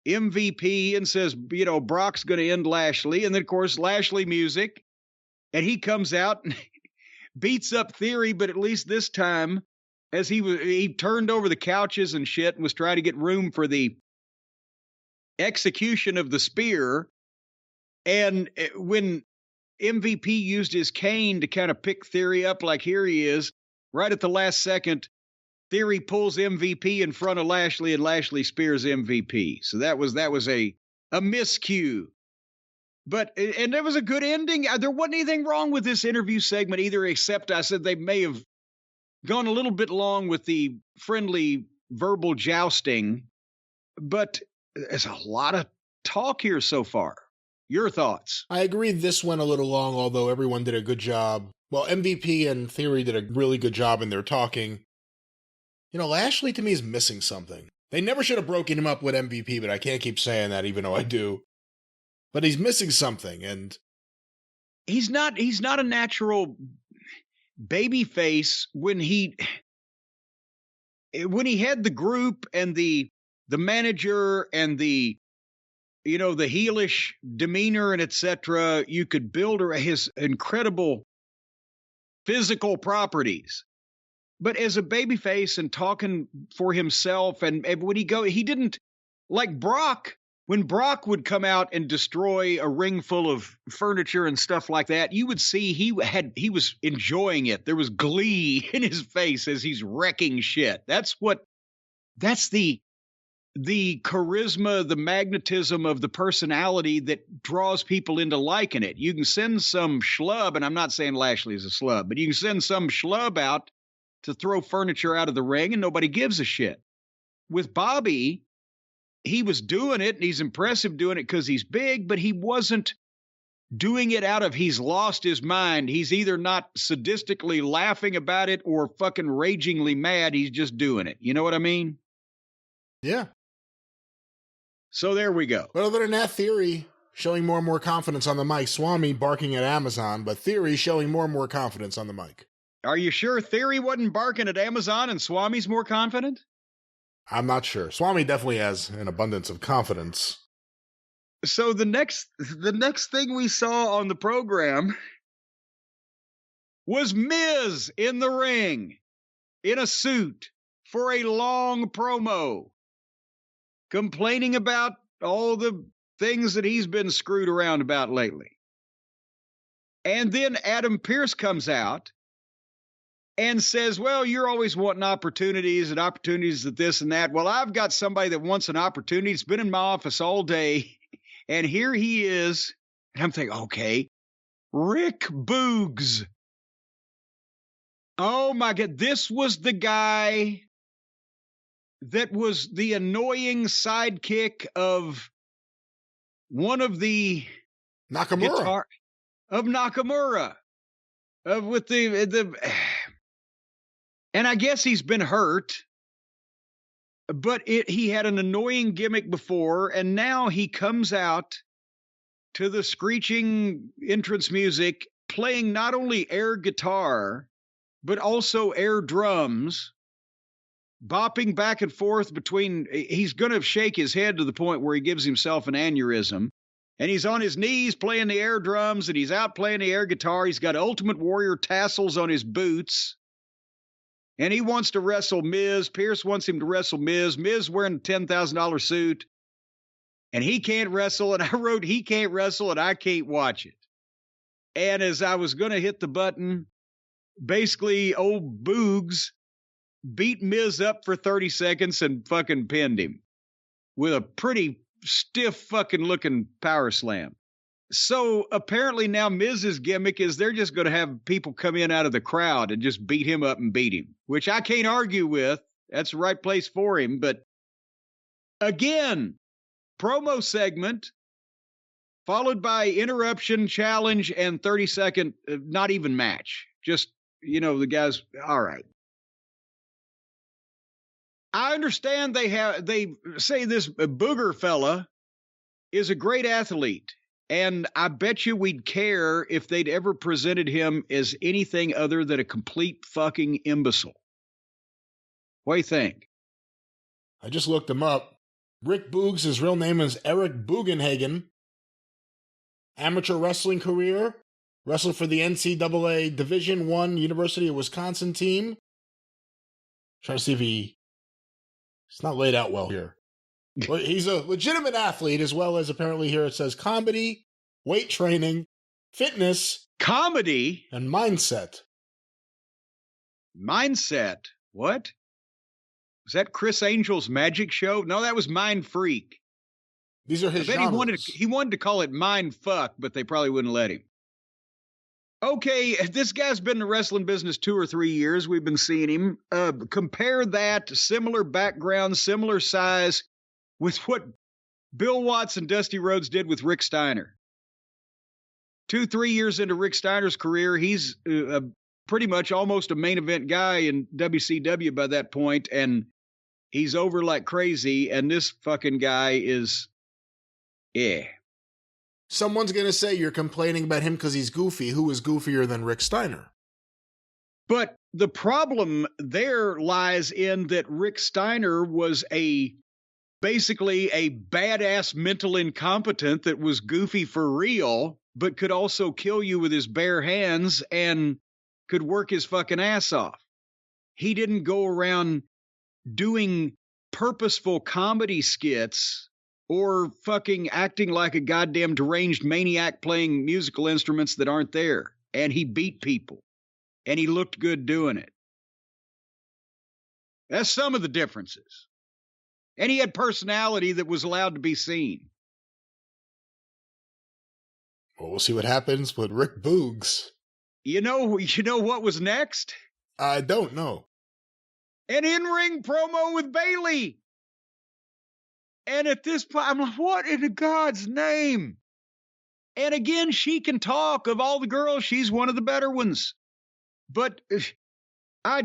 MVP and says, Brock's going to end Lashley. And then, of course, Lashley music. And he comes out and beats up Theory, but at least this time, as he turned over the couches and shit and was trying to get room for the execution of the spear. And when MVP used his cane to kind of pick Theory up like here he is, right at the last second, Theory pulls MVP in front of Lashley and Lashley spears MVP. So that was a miscue. And there was a good ending. There wasn't anything wrong with this interview segment either, except I said they may have gone a little bit long with the friendly verbal jousting, but there's a lot of talk here so far. Your thoughts? I agree this went a little long, although everyone did a good job. Well, MVP and Theory did a really good job in their talking. You know, Lashley to me is missing something. They never should have broken him up with MVP, but I can't keep saying that even though I do. But he's missing something, and he's not a natural baby face when he had the group and the manager and the heelish demeanor and etc. You could build his incredible physical properties. But as a babyface and talking for himself, and when he didn't like Brock. When Brock would come out and destroy a ring full of furniture and stuff like that, you would see he was enjoying it. There was glee in his face as he's wrecking shit. That's the charisma, the magnetism of the personality that draws people into liking it. You can send some schlub, and I'm not saying Lashley is a schlub, but you can send some schlub out to throw furniture out of the ring and nobody gives a shit. With Bobby, he was doing it, and he's impressive doing it because he's big, but he wasn't doing it out of he's lost his mind. He's either not sadistically laughing about it or fucking ragingly mad. He's just doing it. You know what I mean? Yeah. So there we go. But other than that, Theory showing more and more confidence on the mic. Swami barking at Amazon, but Theory showing more and more confidence on the mic. Are you sure Theory wasn't barking at Amazon and Swami's more confident? I'm not sure. Swami definitely has an abundance of confidence. So the next thing we saw on the program was Miz in the ring in a suit for a long promo, complaining about all the things that he's been screwed around about lately. And then Adam Pearce comes out and says, well, you're always wanting opportunities at this and that. Well, I've got somebody that wants an opportunity. It's been in my office all day. And here he is. And I'm thinking, okay, Rick Boogs. Oh, my God. This was the guy that was the annoying sidekick of one of the Nakamura. And I guess he's been hurt, but he had an annoying gimmick before, and now he comes out to the screeching entrance music, playing not only air guitar, but also air drums, bopping back and forth between, he's going to shake his head to the point where he gives himself an aneurysm, and he's on his knees playing the air drums, and he's out playing the air guitar. He's got Ultimate Warrior tassels on his boots. And he wants to wrestle Miz. Pierce wants him to wrestle Miz. Miz wearing a $10,000 suit. And he can't wrestle. And I wrote, he can't wrestle and I can't watch it. And as I was going to hit the button, basically old Boogs beat Miz up for 30 seconds and fucking pinned him with a pretty stiff fucking looking power slam. So apparently now Miz's gimmick is they're just going to have people come in out of the crowd and just beat him up and beat him, which I can't argue with. That's the right place for him. But again, promo segment followed by interruption, challenge, and 30-second, not even match. Just, the guys, all right. I understand they say this Booger fella is a great athlete. And I bet you we'd care if they'd ever presented him as anything other than a complete fucking imbecile. What do you think? I just looked him up. Rick Boogs, his real name is Eric Bugenhagen. Amateur wrestling career. Wrestled for the NCAA Division I University of Wisconsin team. Trying to see if he's not laid out well here. Well, he's a legitimate athlete, as well as apparently here it says comedy, weight training, fitness, comedy, and mindset. Mindset? What? Was that Chris Angel's magic show? No, that was Mind Freak. These are I his bet genres. he wanted to call it Mind Fuck, but they probably wouldn't let him. Okay, this guy's been in the wrestling business 2 or 3 years. We've been seeing him. Compare that, similar background, similar size, with what Bill Watts and Dusty Rhodes did with Rick Steiner. 2-3 years into Rick Steiner's career, he's pretty much almost a main event guy in WCW by that point, and he's over like crazy, and this fucking guy is, yeah. Someone's going to say you're complaining about him because he's goofy. Who is goofier than Rick Steiner? But the problem there lies in that Rick Steiner was basically a badass mental incompetent that was goofy for real, but could also kill you with his bare hands and could work his fucking ass off. He didn't go around doing purposeful comedy skits or fucking acting like a goddamn deranged maniac playing musical instruments that aren't there. And he beat people. And he looked good doing it. That's some of the differences. And he had personality that was allowed to be seen. Well, we'll see what happens with Rick Boogs. You know what was next? I don't know. An in-ring promo with Bayley. And at this point, I'm like, what in God's name? And again, she can talk. Of all the girls, she's one of the better ones. But I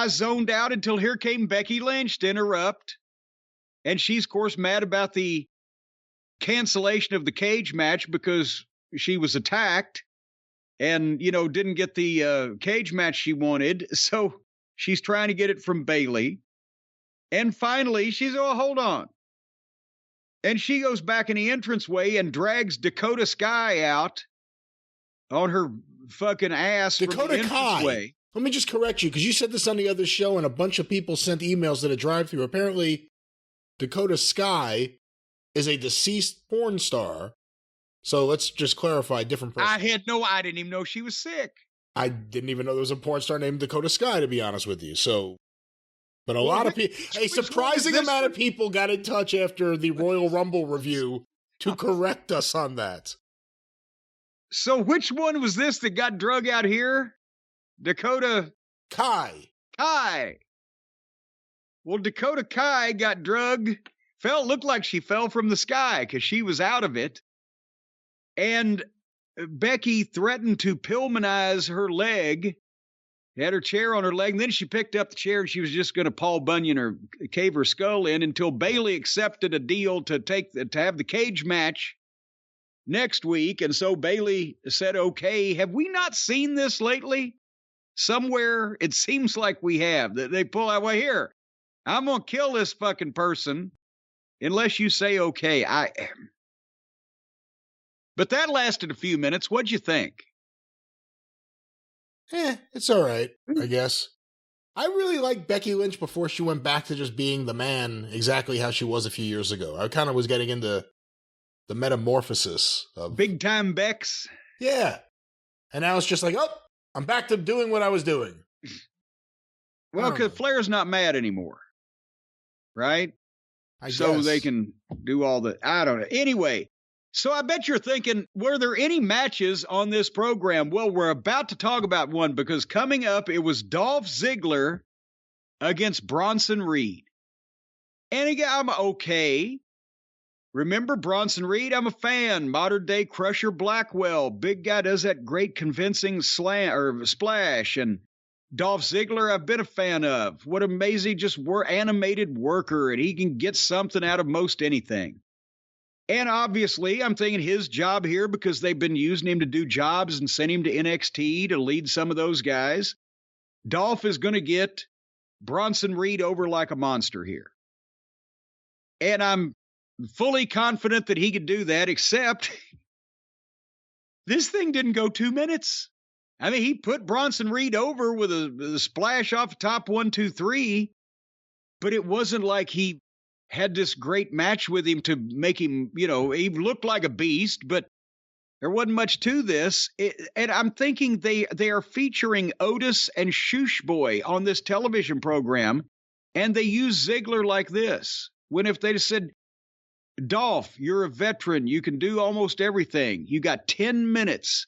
zoned out until here came Becky Lynch to interrupt. And she's, of course, mad about the cancellation of the cage match because she was attacked and, didn't get the cage match she wanted. So she's trying to get it from Bayley. And finally, she's, oh, hold on. And she goes back in the entranceway and drags Dakota Sky out on her fucking ass. Dakota Kai. Let me just correct you, because you said this on the other show and a bunch of people sent emails to the Drive-Thru. Apparently, Dakota Sky is a deceased porn star. So let's just clarify, different person. I didn't even know she was sick. I didn't even know there was a porn star named Dakota Sky, to be honest with you. So, but a lot of people, a surprising amount of people got in touch after the Royal Rumble review to correct us on that. So which one was this that got drug out here? Dakota Kai. Well, Dakota Kai got drugged. Looked like she fell from the sky because she was out of it. And Becky threatened to Pillmanize her leg, had her chair on her leg, and then she picked up the chair and she was just going to Paul Bunyan or cave her skull in until Bayley accepted a deal to have the cage match next week. And so Bayley said, okay, have we not seen this lately? Somewhere it seems like we have. They pull out, well, here, I'm going to kill this fucking person unless you say okay. But that lasted a few minutes. What'd you think? It's all right, I guess. I really liked Becky Lynch before she went back to just being the man exactly how she was a few years ago. I kind of was getting into the metamorphosis of big time Bex. Yeah. And now it's just like, oh, I'm back to doing what I was doing. Well, because Flair's not mad anymore. Right? I guess. So they can do all the, I don't know. Anyway, so I bet you're thinking, were there any matches on this program? Well, we're about to talk about one because coming up, it was Dolph Ziggler against Bronson Reed. And again, I'm okay. Remember Bronson Reed? I'm a fan. Modern day Crusher Blackwell. Big guy does that great convincing splash. And Dolph Ziggler, I've been a fan of. What amazing, just animated worker. And he can get something out of most anything. And obviously, I'm thinking his job here, because they've been using him to do jobs and send him to NXT to lead some of those guys. Dolph is going to get Bronson Reed over like a monster here. And I'm fully confident that he could do that, except this thing didn't go 2 minutes. I mean, he put Bronson Reed over with a splash off the top 1, 2, 3, but it wasn't like he had this great match with him to make him, he looked like a beast, but there wasn't much to this. And I'm thinking they are featuring Otis and Shoosh Boy on this television program, and they use Ziggler like this. When if they just said, Dolph, you're a veteran. You can do almost everything. You got 10 minutes.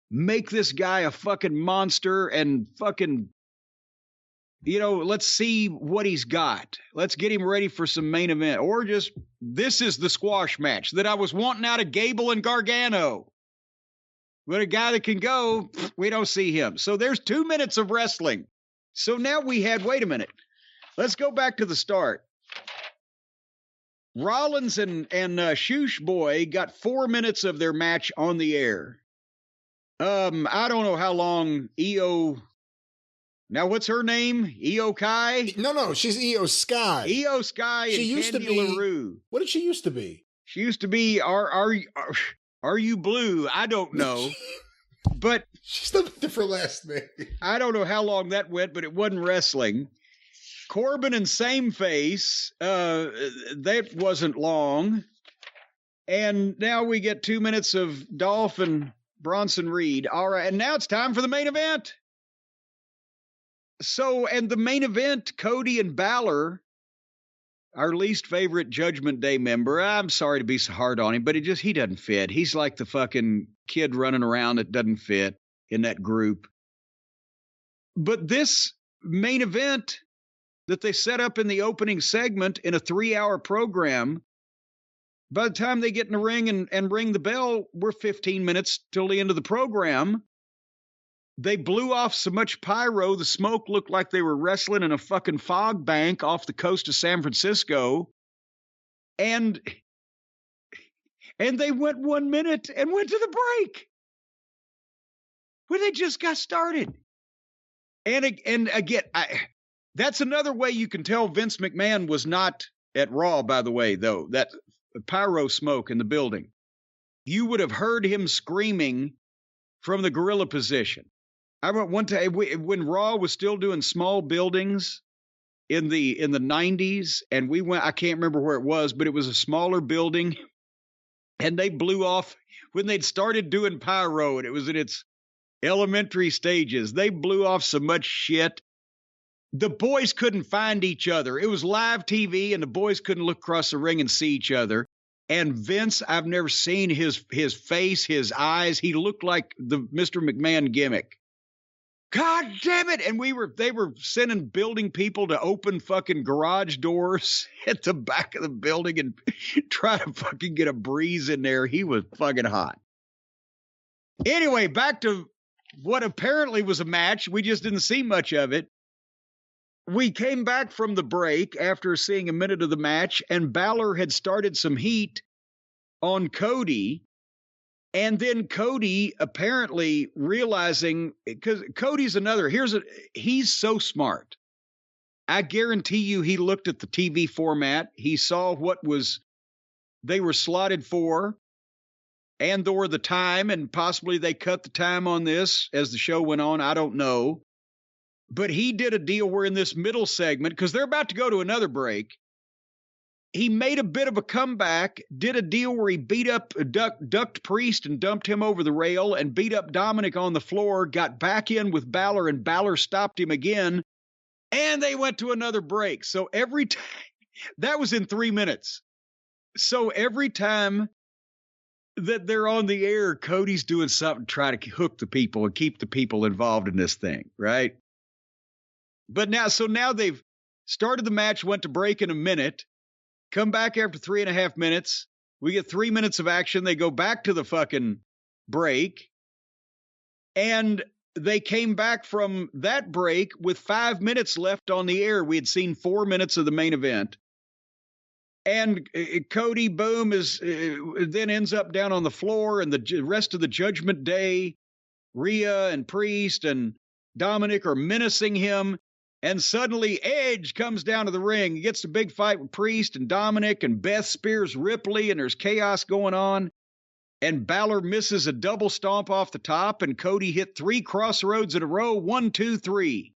Make this guy a fucking monster and fucking, let's see what he's got. Let's get him ready for some main event. Or just, this is the squash match that I was wanting out of Gable and Gargano. But a guy that can go, we don't see him. So there's 2 minutes of wrestling. So now wait a minute. Let's go back to the start. Rollins and Shoosh Boy got 4 minutes of their match on the air. I don't know how long Io. Now, what's her name? Io Kai? No, she's Io Sky. Io Sky and she used Candy to be, LaRue. What did she used to be? She used to be Are You Blue? I don't know. But she's the different last name. I don't know how long that went, but it wasn't wrestling. Corbin and Same Face, that wasn't long. And now we get 2 minutes of Dolph and Bronson Reed. All right, and now it's time for the main event. So, and the main event, Cody and Balor, our least favorite Judgment Day member. I'm sorry to be so hard on him, but he doesn't fit. He's like the fucking kid running around that doesn't fit in that group. But this main event that they set up in the opening segment in a 3-hour program, by the time they get in the ring and ring the bell, we're 15 minutes till the end of the program. They blew off so much pyro, the smoke looked like they were wrestling in a fucking fog bank off the coast of San Francisco. And they went 1 minute and went to the break when they just got started. And again, that's another way you can tell Vince McMahon was not at Raw, by the way, though, that pyro smoke in the building. You would have heard him screaming from the gorilla position. I remember one time when Raw was still doing small buildings in the 90s, and we went, I can't remember where it was, but it was a smaller building, and they blew off when they'd started doing pyro, and it was in its elementary stages. They blew off so much shit. The boys couldn't find each other. It was live TV, and the boys couldn't look across the ring and see each other. And Vince, I've never seen his face, his eyes. He looked like the Mr. McMahon gimmick. God damn it. And they were sending building people to open fucking garage doors at the back of the building and try to fucking get a breeze in there. He was fucking hot. Anyway, back to what apparently was a match. We just didn't see much of it. We came back from the break after seeing a minute of the match, and Balor had started some heat on Cody. And then Cody apparently realizing, because Cody's he's so smart. I guarantee you he looked at the TV format. He saw what they were slotted for or the time, and possibly they cut the time on this as the show went on. I don't know. But he did a deal where in this middle segment, because they're about to go to another break, he made a bit of a comeback, did a deal where he ducked Priest and dumped him over the rail and beat up Dominic on the floor, got back in with Balor, and Balor stopped him again, and they went to another break. So every time, that was in 3 minutes. So every time that they're on the air, Cody's doing something to try to hook the people and keep the people involved in this thing, right? But now they've started the match, went to break in a minute, come back after 3.5 minutes. We get 3 minutes of action. They go back to the fucking break. And they came back from that break with 5 minutes left on the air. We had seen 4 minutes of the main event. And Cody, boom, then ends up down on the floor, and the rest of the Judgment Day, Rhea and Priest and Dominic are menacing him. And suddenly Edge comes down to the ring. He gets a big fight with Priest and Dominic, and Beth spears Ripley, and there's chaos going on. And Balor misses a double stomp off the top, and Cody hit 3 crossroads in a row, 1, 2, 3.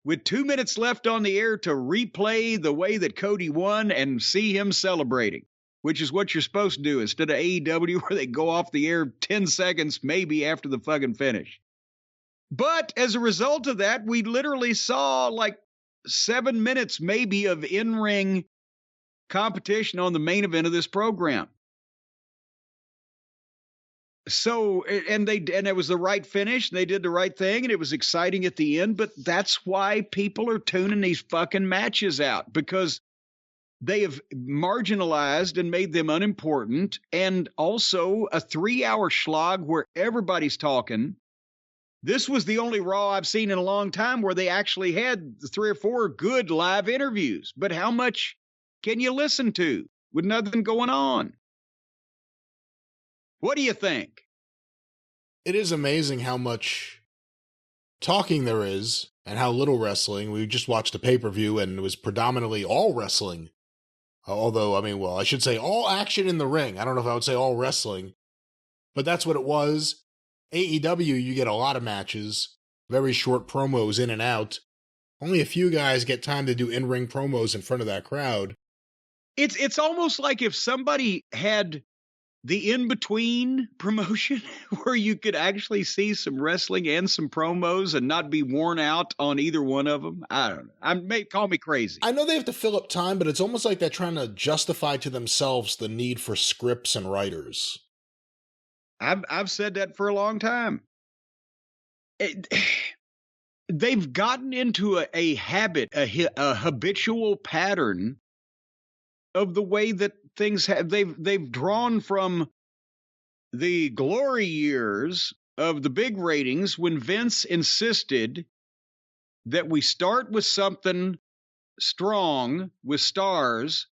With 2 minutes left on the air to replay the way that Cody won and see him celebrating, which is what you're supposed to do instead of AEW where they go off the air 10 seconds maybe after the fucking finish. But as a result of that, we literally saw like 7 minutes maybe of in-ring competition on the main event of this program. So, and it was the right finish. They did the right thing, and it was exciting at the end. But that's why people are tuning these fucking matches out, because they have marginalized and made them unimportant. And also a 3-hour slog where everybody's talking. This was the only Raw I've seen in a long time where they actually had 3 or 4 good live interviews. But how much can you listen to with nothing going on? What do you think? It is amazing how much talking there is and how little wrestling. We just watched a pay-per-view and it was predominantly all wrestling. Although, I mean, well, I should say all action in the ring. I don't know if I would say all wrestling, but that's what it was. AEW, you get a lot of matches, very short promos in and out. Only a few guys get time to do in-ring promos in front of that crowd. It's almost like if somebody had the in-between promotion where you could actually see some wrestling and some promos and not be worn out on either one of them. I don't know. Call me crazy. I know they have to fill up time, but it's almost like they're trying to justify to themselves the need for scripts and writers. I've said that for a long time. They've gotten into a habit, a habitual pattern of the way that things have. They've drawn from the glory years of the big ratings when Vince insisted that we start with something strong with stars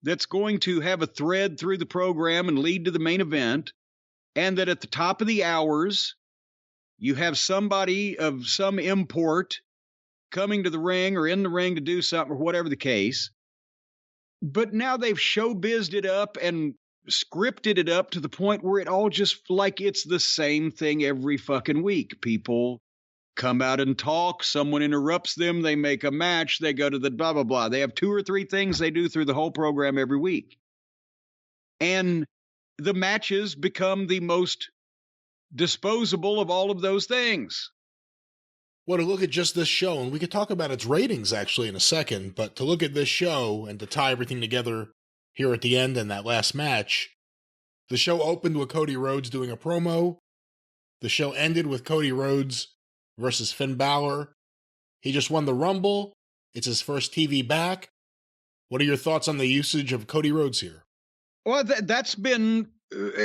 that's going to have a thread through the program and lead to the main event. And that at the top of the hours, you have somebody of some import coming to the ring or in the ring to do something or whatever the case. But now they've showbizzed it up and scripted it up to the point where it all just like it's the same thing every fucking week. People come out and talk. Someone interrupts them. They make a match. They go to the blah, blah, blah. They have 2 or 3 things they do through the whole program every week. And the matches become the most disposable of all of those things. Well, to look at just this show, and we could talk about its ratings actually in a second, but to look at this show and to tie everything together here at the end and that last match, the show opened with Cody Rhodes doing a promo. The show ended with Cody Rhodes versus Finn Balor. He just won the Rumble. It's his first TV back. What are your thoughts on the usage of Cody Rhodes here? Well, that's been,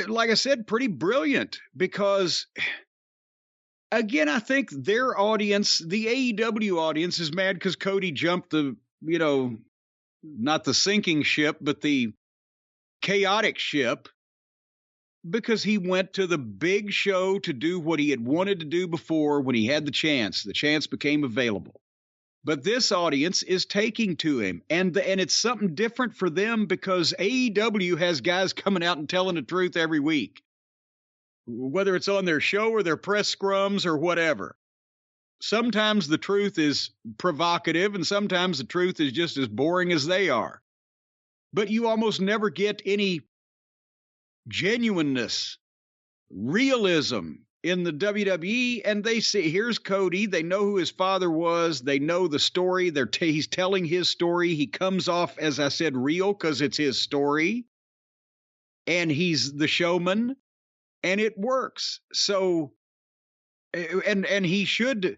like I said, pretty brilliant because, again, I think their audience, the AEW audience, is mad because Cody jumped the, not the sinking ship, but the chaotic ship, because he went to the big show to do what he had wanted to do before when he had the chance. The chance became available. But this audience is taking to him, and it's something different for them because AEW has guys coming out and telling the truth every week, whether it's on their show or their press scrums or whatever. Sometimes the truth is provocative, and sometimes the truth is just as boring as they are. But you almost never get any genuineness, realism in the WWE, and they see, here's Cody. They know who his father was. They know the story. He's telling his story. He comes off, as I said, real because it's his story, and he's the showman, and it works. So, and he should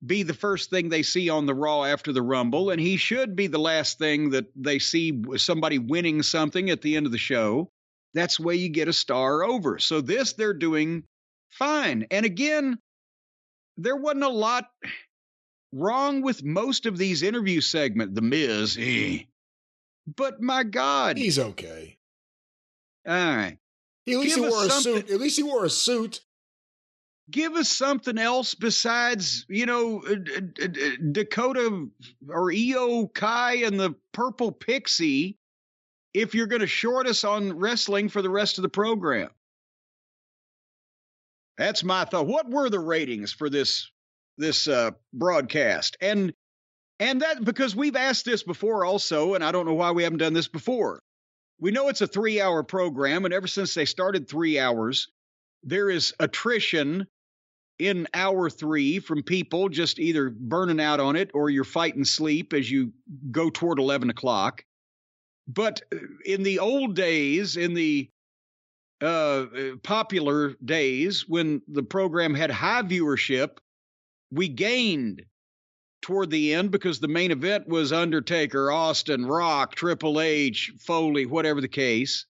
be the first thing they see on the Raw after the Rumble, and he should be the last thing that they see somebody winning something at the end of the show. That's the way you get a star over. So this they're doing fine. And again, there wasn't a lot wrong with most of these interview segments. The Miz, but my God. He's okay. All right. At least he wore a suit. At least he wore a suit. Give us something else besides, Dakota or Io Kai and the Purple Pixie if you're going to short us on wrestling for the rest of the program. That's my thought. What were the ratings for this broadcast? And that, because we've asked this before also, and I don't know why we haven't done this before. We know it's a 3-hour program, and ever since they started 3 hours, there is attrition in hour 3 from people just either burning out on it or you're fighting sleep as you go toward 11 o'clock. But in the old days, in the popular days when the program had high viewership, we gained toward the end because the main event was Undertaker, Austin, Rock, Triple H, Foley, whatever the case.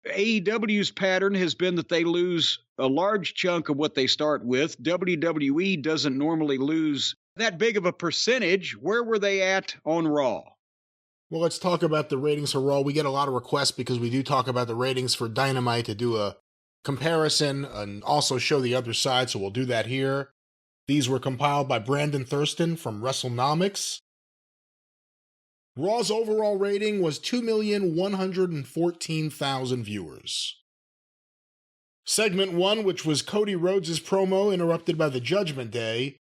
AEW's pattern has been that they lose a large chunk of what they start with. WWE doesn't normally lose that big of a percentage. Where were they at on Raw? Well, let's talk about the ratings for Raw. We get a lot of requests because we do talk about the ratings for Dynamite to do a comparison and also show the other side, so we'll do that here. These were compiled by Brandon Thurston from WrestleNomics. Raw's overall rating was 2,114,000 viewers. Segment 1, which was Cody Rhodes' promo interrupted by the Judgment Day,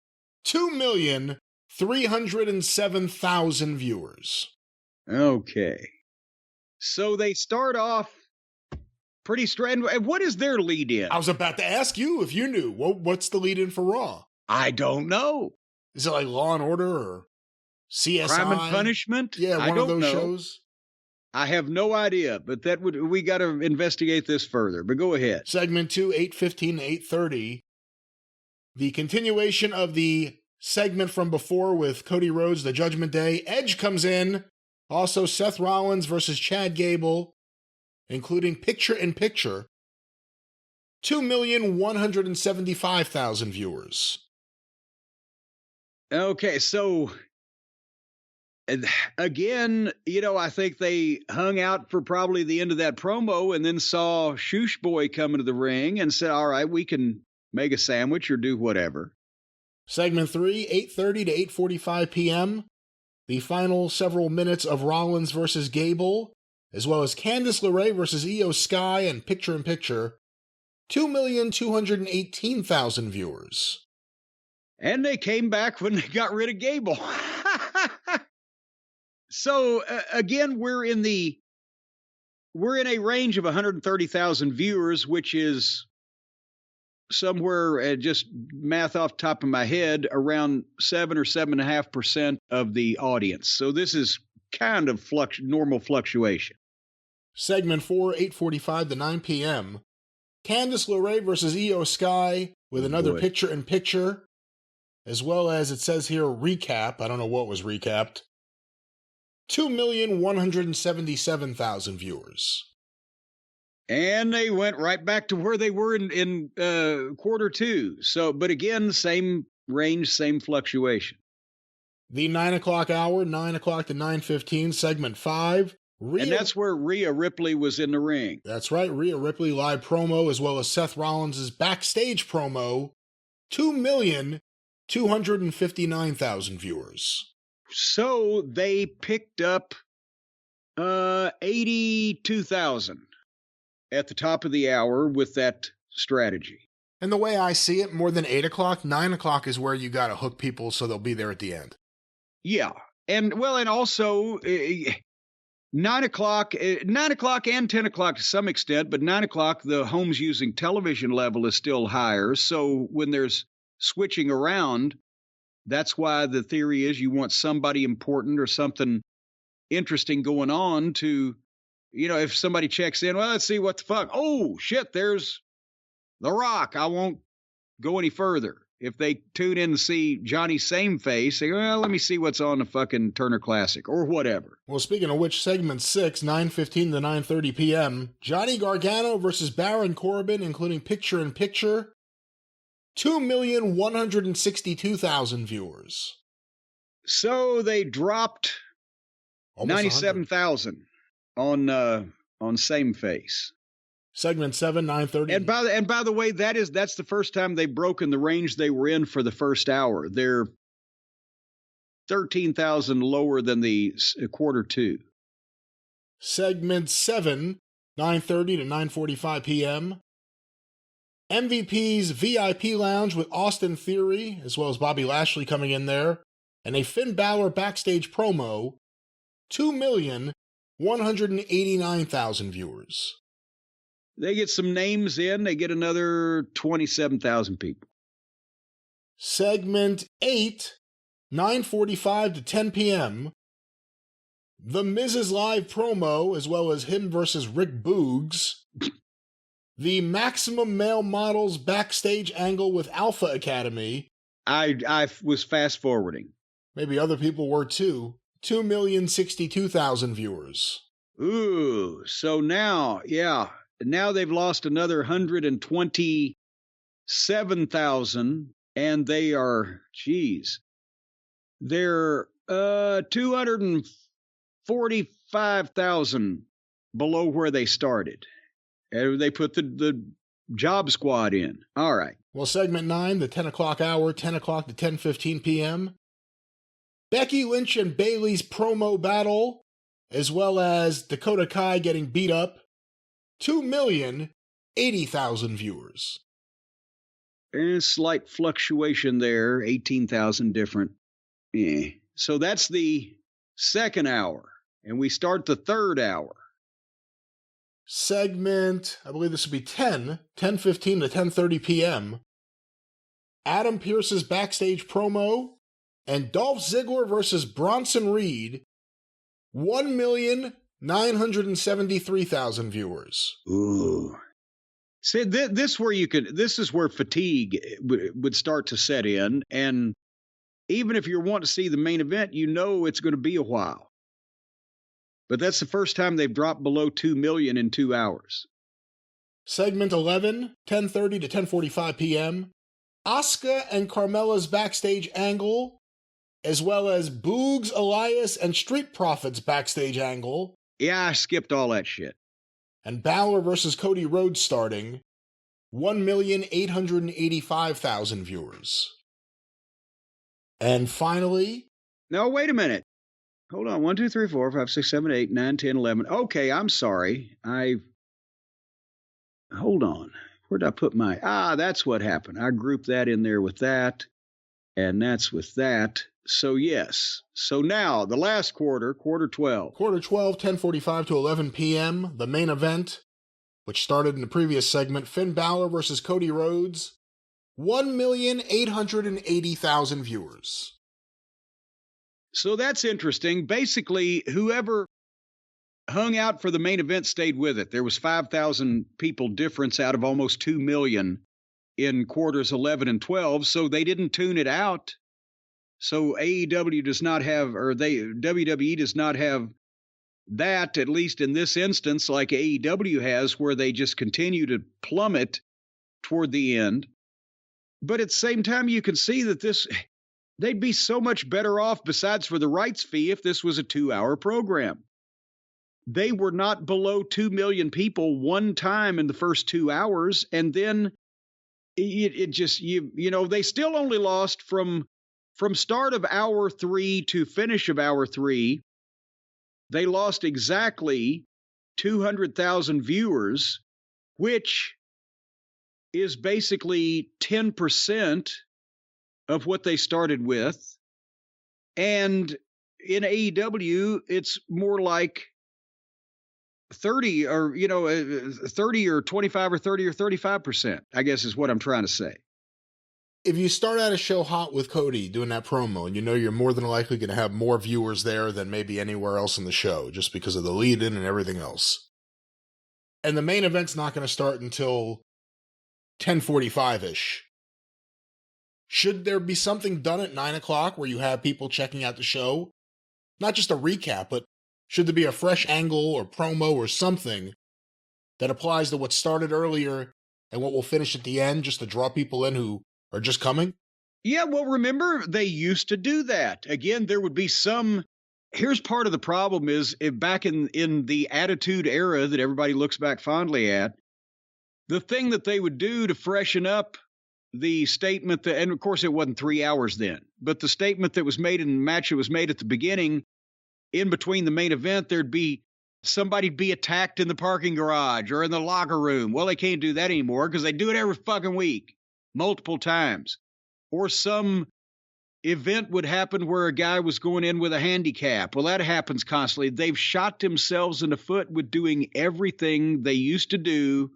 2,307,000 viewers. Okay. So they start off pretty straight. And what is their lead in? I was about to ask you if you knew. What's the lead in for Raw? I don't know. Is it like Law and Order or CSI? Crime and Punishment? Yeah, one of those shows. I have no idea, but we got to investigate this further. But go ahead. Segment 2, 8:15 to 8:30. The continuation of the segment from before with Cody Rhodes, the Judgment Day. Edge comes in. Also, Seth Rollins versus Chad Gable, including picture-in-picture. 2,175,000 viewers. Okay, so again, I think they hung out for probably the end of that promo and then saw Shoosh Boy come into the ring and said, all right, we can make a sandwich or do whatever. Segment 3, 8:30 to 8:45 p.m. The final several minutes of Rollins versus Gable, as well as Candice LeRae versus Io Sky and picture-in-picture. 2,218,000 viewers. And they came back when they got rid of Gable. So again, we're in a range of 130,000 viewers, which is somewhere, just math off the top of my head, around 7 or 7.5% of the audience. So this is kind of normal fluctuation. Segment 4, 8:45 to 9 p.m. Candice LeRae versus Io Sky with another picture-in-picture, as well as, it says here, recap. I don't know what was recapped. 2,177,000 viewers. And they went right back to where they were in quarter 2. So, but again, same range, same fluctuation. The 9 o'clock hour, 9 o'clock to 9:15, segment 5. And that's where Rhea Ripley was in the ring. That's right, Rhea Ripley live promo, as well as Seth Rollins' backstage promo. 2,259,000 viewers. So they picked up 82,000 at the top of the hour with that strategy. And the way I see it, more than 8 o'clock, 9 o'clock is where you got to hook people so they'll be there at the end. Yeah. And also 9 o'clock and 10 o'clock to some extent, but 9 o'clock, the homes using television level is still higher. So when there's switching around, that's why the theory is you want somebody important or something interesting going on to, if somebody checks in, well, let's see what the fuck. Oh, shit, there's The Rock. I won't go any further. If they tune in to see Johnny Sameface, they go, well, let me see what's on the fucking Turner Classic or whatever. Well, speaking of which, segment 6, 9:15 to 9:30 p.m., Johnny Gargano versus Baron Corbin, including picture-in-picture. 2,162,000 viewers. So they dropped 97,000 on Sameface. Segment 7, 9:30. And by the way, that's the first time they've broken the range they were in for the first hour. They're 13,000 lower than the quarter 2. Segment 7, 9:30 to 9:45 p.m. MVP's VIP Lounge with Austin Theory, as well as Bobby Lashley coming in there, and a Finn Balor backstage promo. 2,189,000 viewers. They get some names in, they get another 27,000 people. Segment 8, 9:45 to 10 p.m. The Miz's live promo, as well as him versus Rick Boogs. The Maximum Male Models backstage angle with Alpha Academy. I was fast forwarding. Maybe other people were too. 2,062,000 viewers. Ooh, so now they've lost another 127,000, and they are, they're 245,000 below where they started. And they put the job squad in. All right. Well, segment 9, the 10 o'clock hour, 10 o'clock to 10:15 p.m. Becky Lynch and Bayley's promo battle, as well as Dakota Kai getting beat up. 2,080,000 viewers. A slight fluctuation there, 18,000 different. So that's the second hour, and we start the third hour. Segment, I believe this will be 10:15 to 10:30 p.m. Adam Pearce's backstage promo and Dolph Ziggler versus Bronson Reed. 1,973,000 viewers. Ooh. See, this is where fatigue would start to set in, and even if you want to see the main event, you know it's going to be a while. But that's the first time they've dropped below 2 million in 2 hours. Segment 11, 10:30 to 10:45 p.m. Asuka and Carmella's backstage angle, as well as Boogs, Elias, and Street Profits backstage angle. Yeah, I skipped all that shit. And Balor versus Cody Rhodes starting. 1,885,000 viewers. And finally... No, wait a minute. Hold on. 1, 2, 3, 4, 5, 6, 7, 8, 9, 10, 11. Okay, I'm sorry. Hold on. Where did I put my... that's what happened. I grouped that in there with that, and that's with that. So, yes. So now, the last quarter 12. Quarter 12, 10:45 to 11 p.m., the main event, which started in the previous segment, Finn Balor versus Cody Rhodes. 1,880,000 viewers. So that's interesting. Basically, whoever hung out for the main event stayed with it. There was 5,000 people difference out of almost 2 million in quarters 11 and 12, so they didn't tune it out. So AEW does not have, WWE does not have that, at least in this instance, like AEW has, where they just continue to plummet toward the end. But at the same time, you can see that they'd be so much better off, besides for the rights fee, if this was a 2-hour program. They were not below 2 million people one time in the first 2 hours, and then it just, they still only lost from start of hour 3 to finish of hour 3. They lost exactly 200,000 viewers, which is basically 10% of what they started with. And in AEW, it's more like 30 or 30 or 25 or 30 or 35%, I guess is what I'm trying to say. If you start out a show hot with Cody doing that promo, and you know you're more than likely going to have more viewers there than maybe anywhere else in the show, just because of the lead-in and everything else. And the main event's not going to start until 10:45-ish. Should there be something done at 9 o'clock where you have people checking out the show? Not just a recap, but should there be a fresh angle or promo or something that applies to what started earlier and what will finish at the end, just to draw people in who are just coming? Yeah, well, remember, they used to do that. Again, there would be some... Here's part of the problem is, if back in the Attitude Era that everybody looks back fondly at, the thing that they would do to freshen up the statement that, and of course it wasn't 3 hours then, but the statement that was made in the match that was made at the beginning, in between the main event, there'd be somebody be attacked in the parking garage or in the locker room. Well, they can't do that anymore because they do it every fucking week, multiple times. Or some event would happen where a guy was going in with a handicap. Well, that happens constantly. They've shot themselves in the foot with doing everything they used to do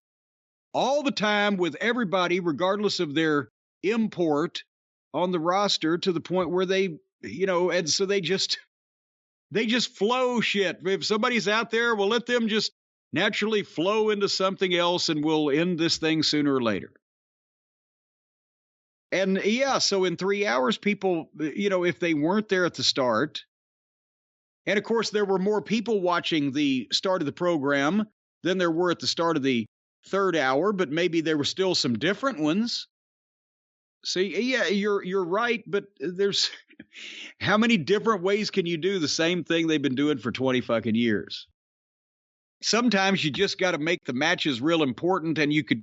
all the time with everybody, regardless of their import on the roster, to the point where they, and so they they just flow shit. If somebody's out there, we'll let them just naturally flow into something else and we'll end this thing sooner or later. And yeah, so in 3 hours, people, if they weren't there at the start, and of course, there were more people watching the start of the program than there were at the start of the third hour, but maybe there were still some different ones. See, yeah, you're right, but there's how many different ways can you do the same thing they've been doing for 20 fucking years? Sometimes you just got to make the matches real important, and you could,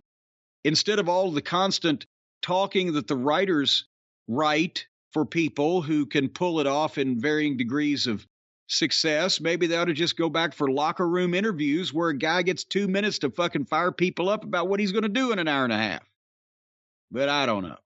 instead of all the constant talking that the writers write for people who can pull it off in varying degrees of success, maybe they ought to just go back for locker room interviews where a guy gets 2 minutes to fucking fire people up about what he's going to do in an hour and a half. But I don't know.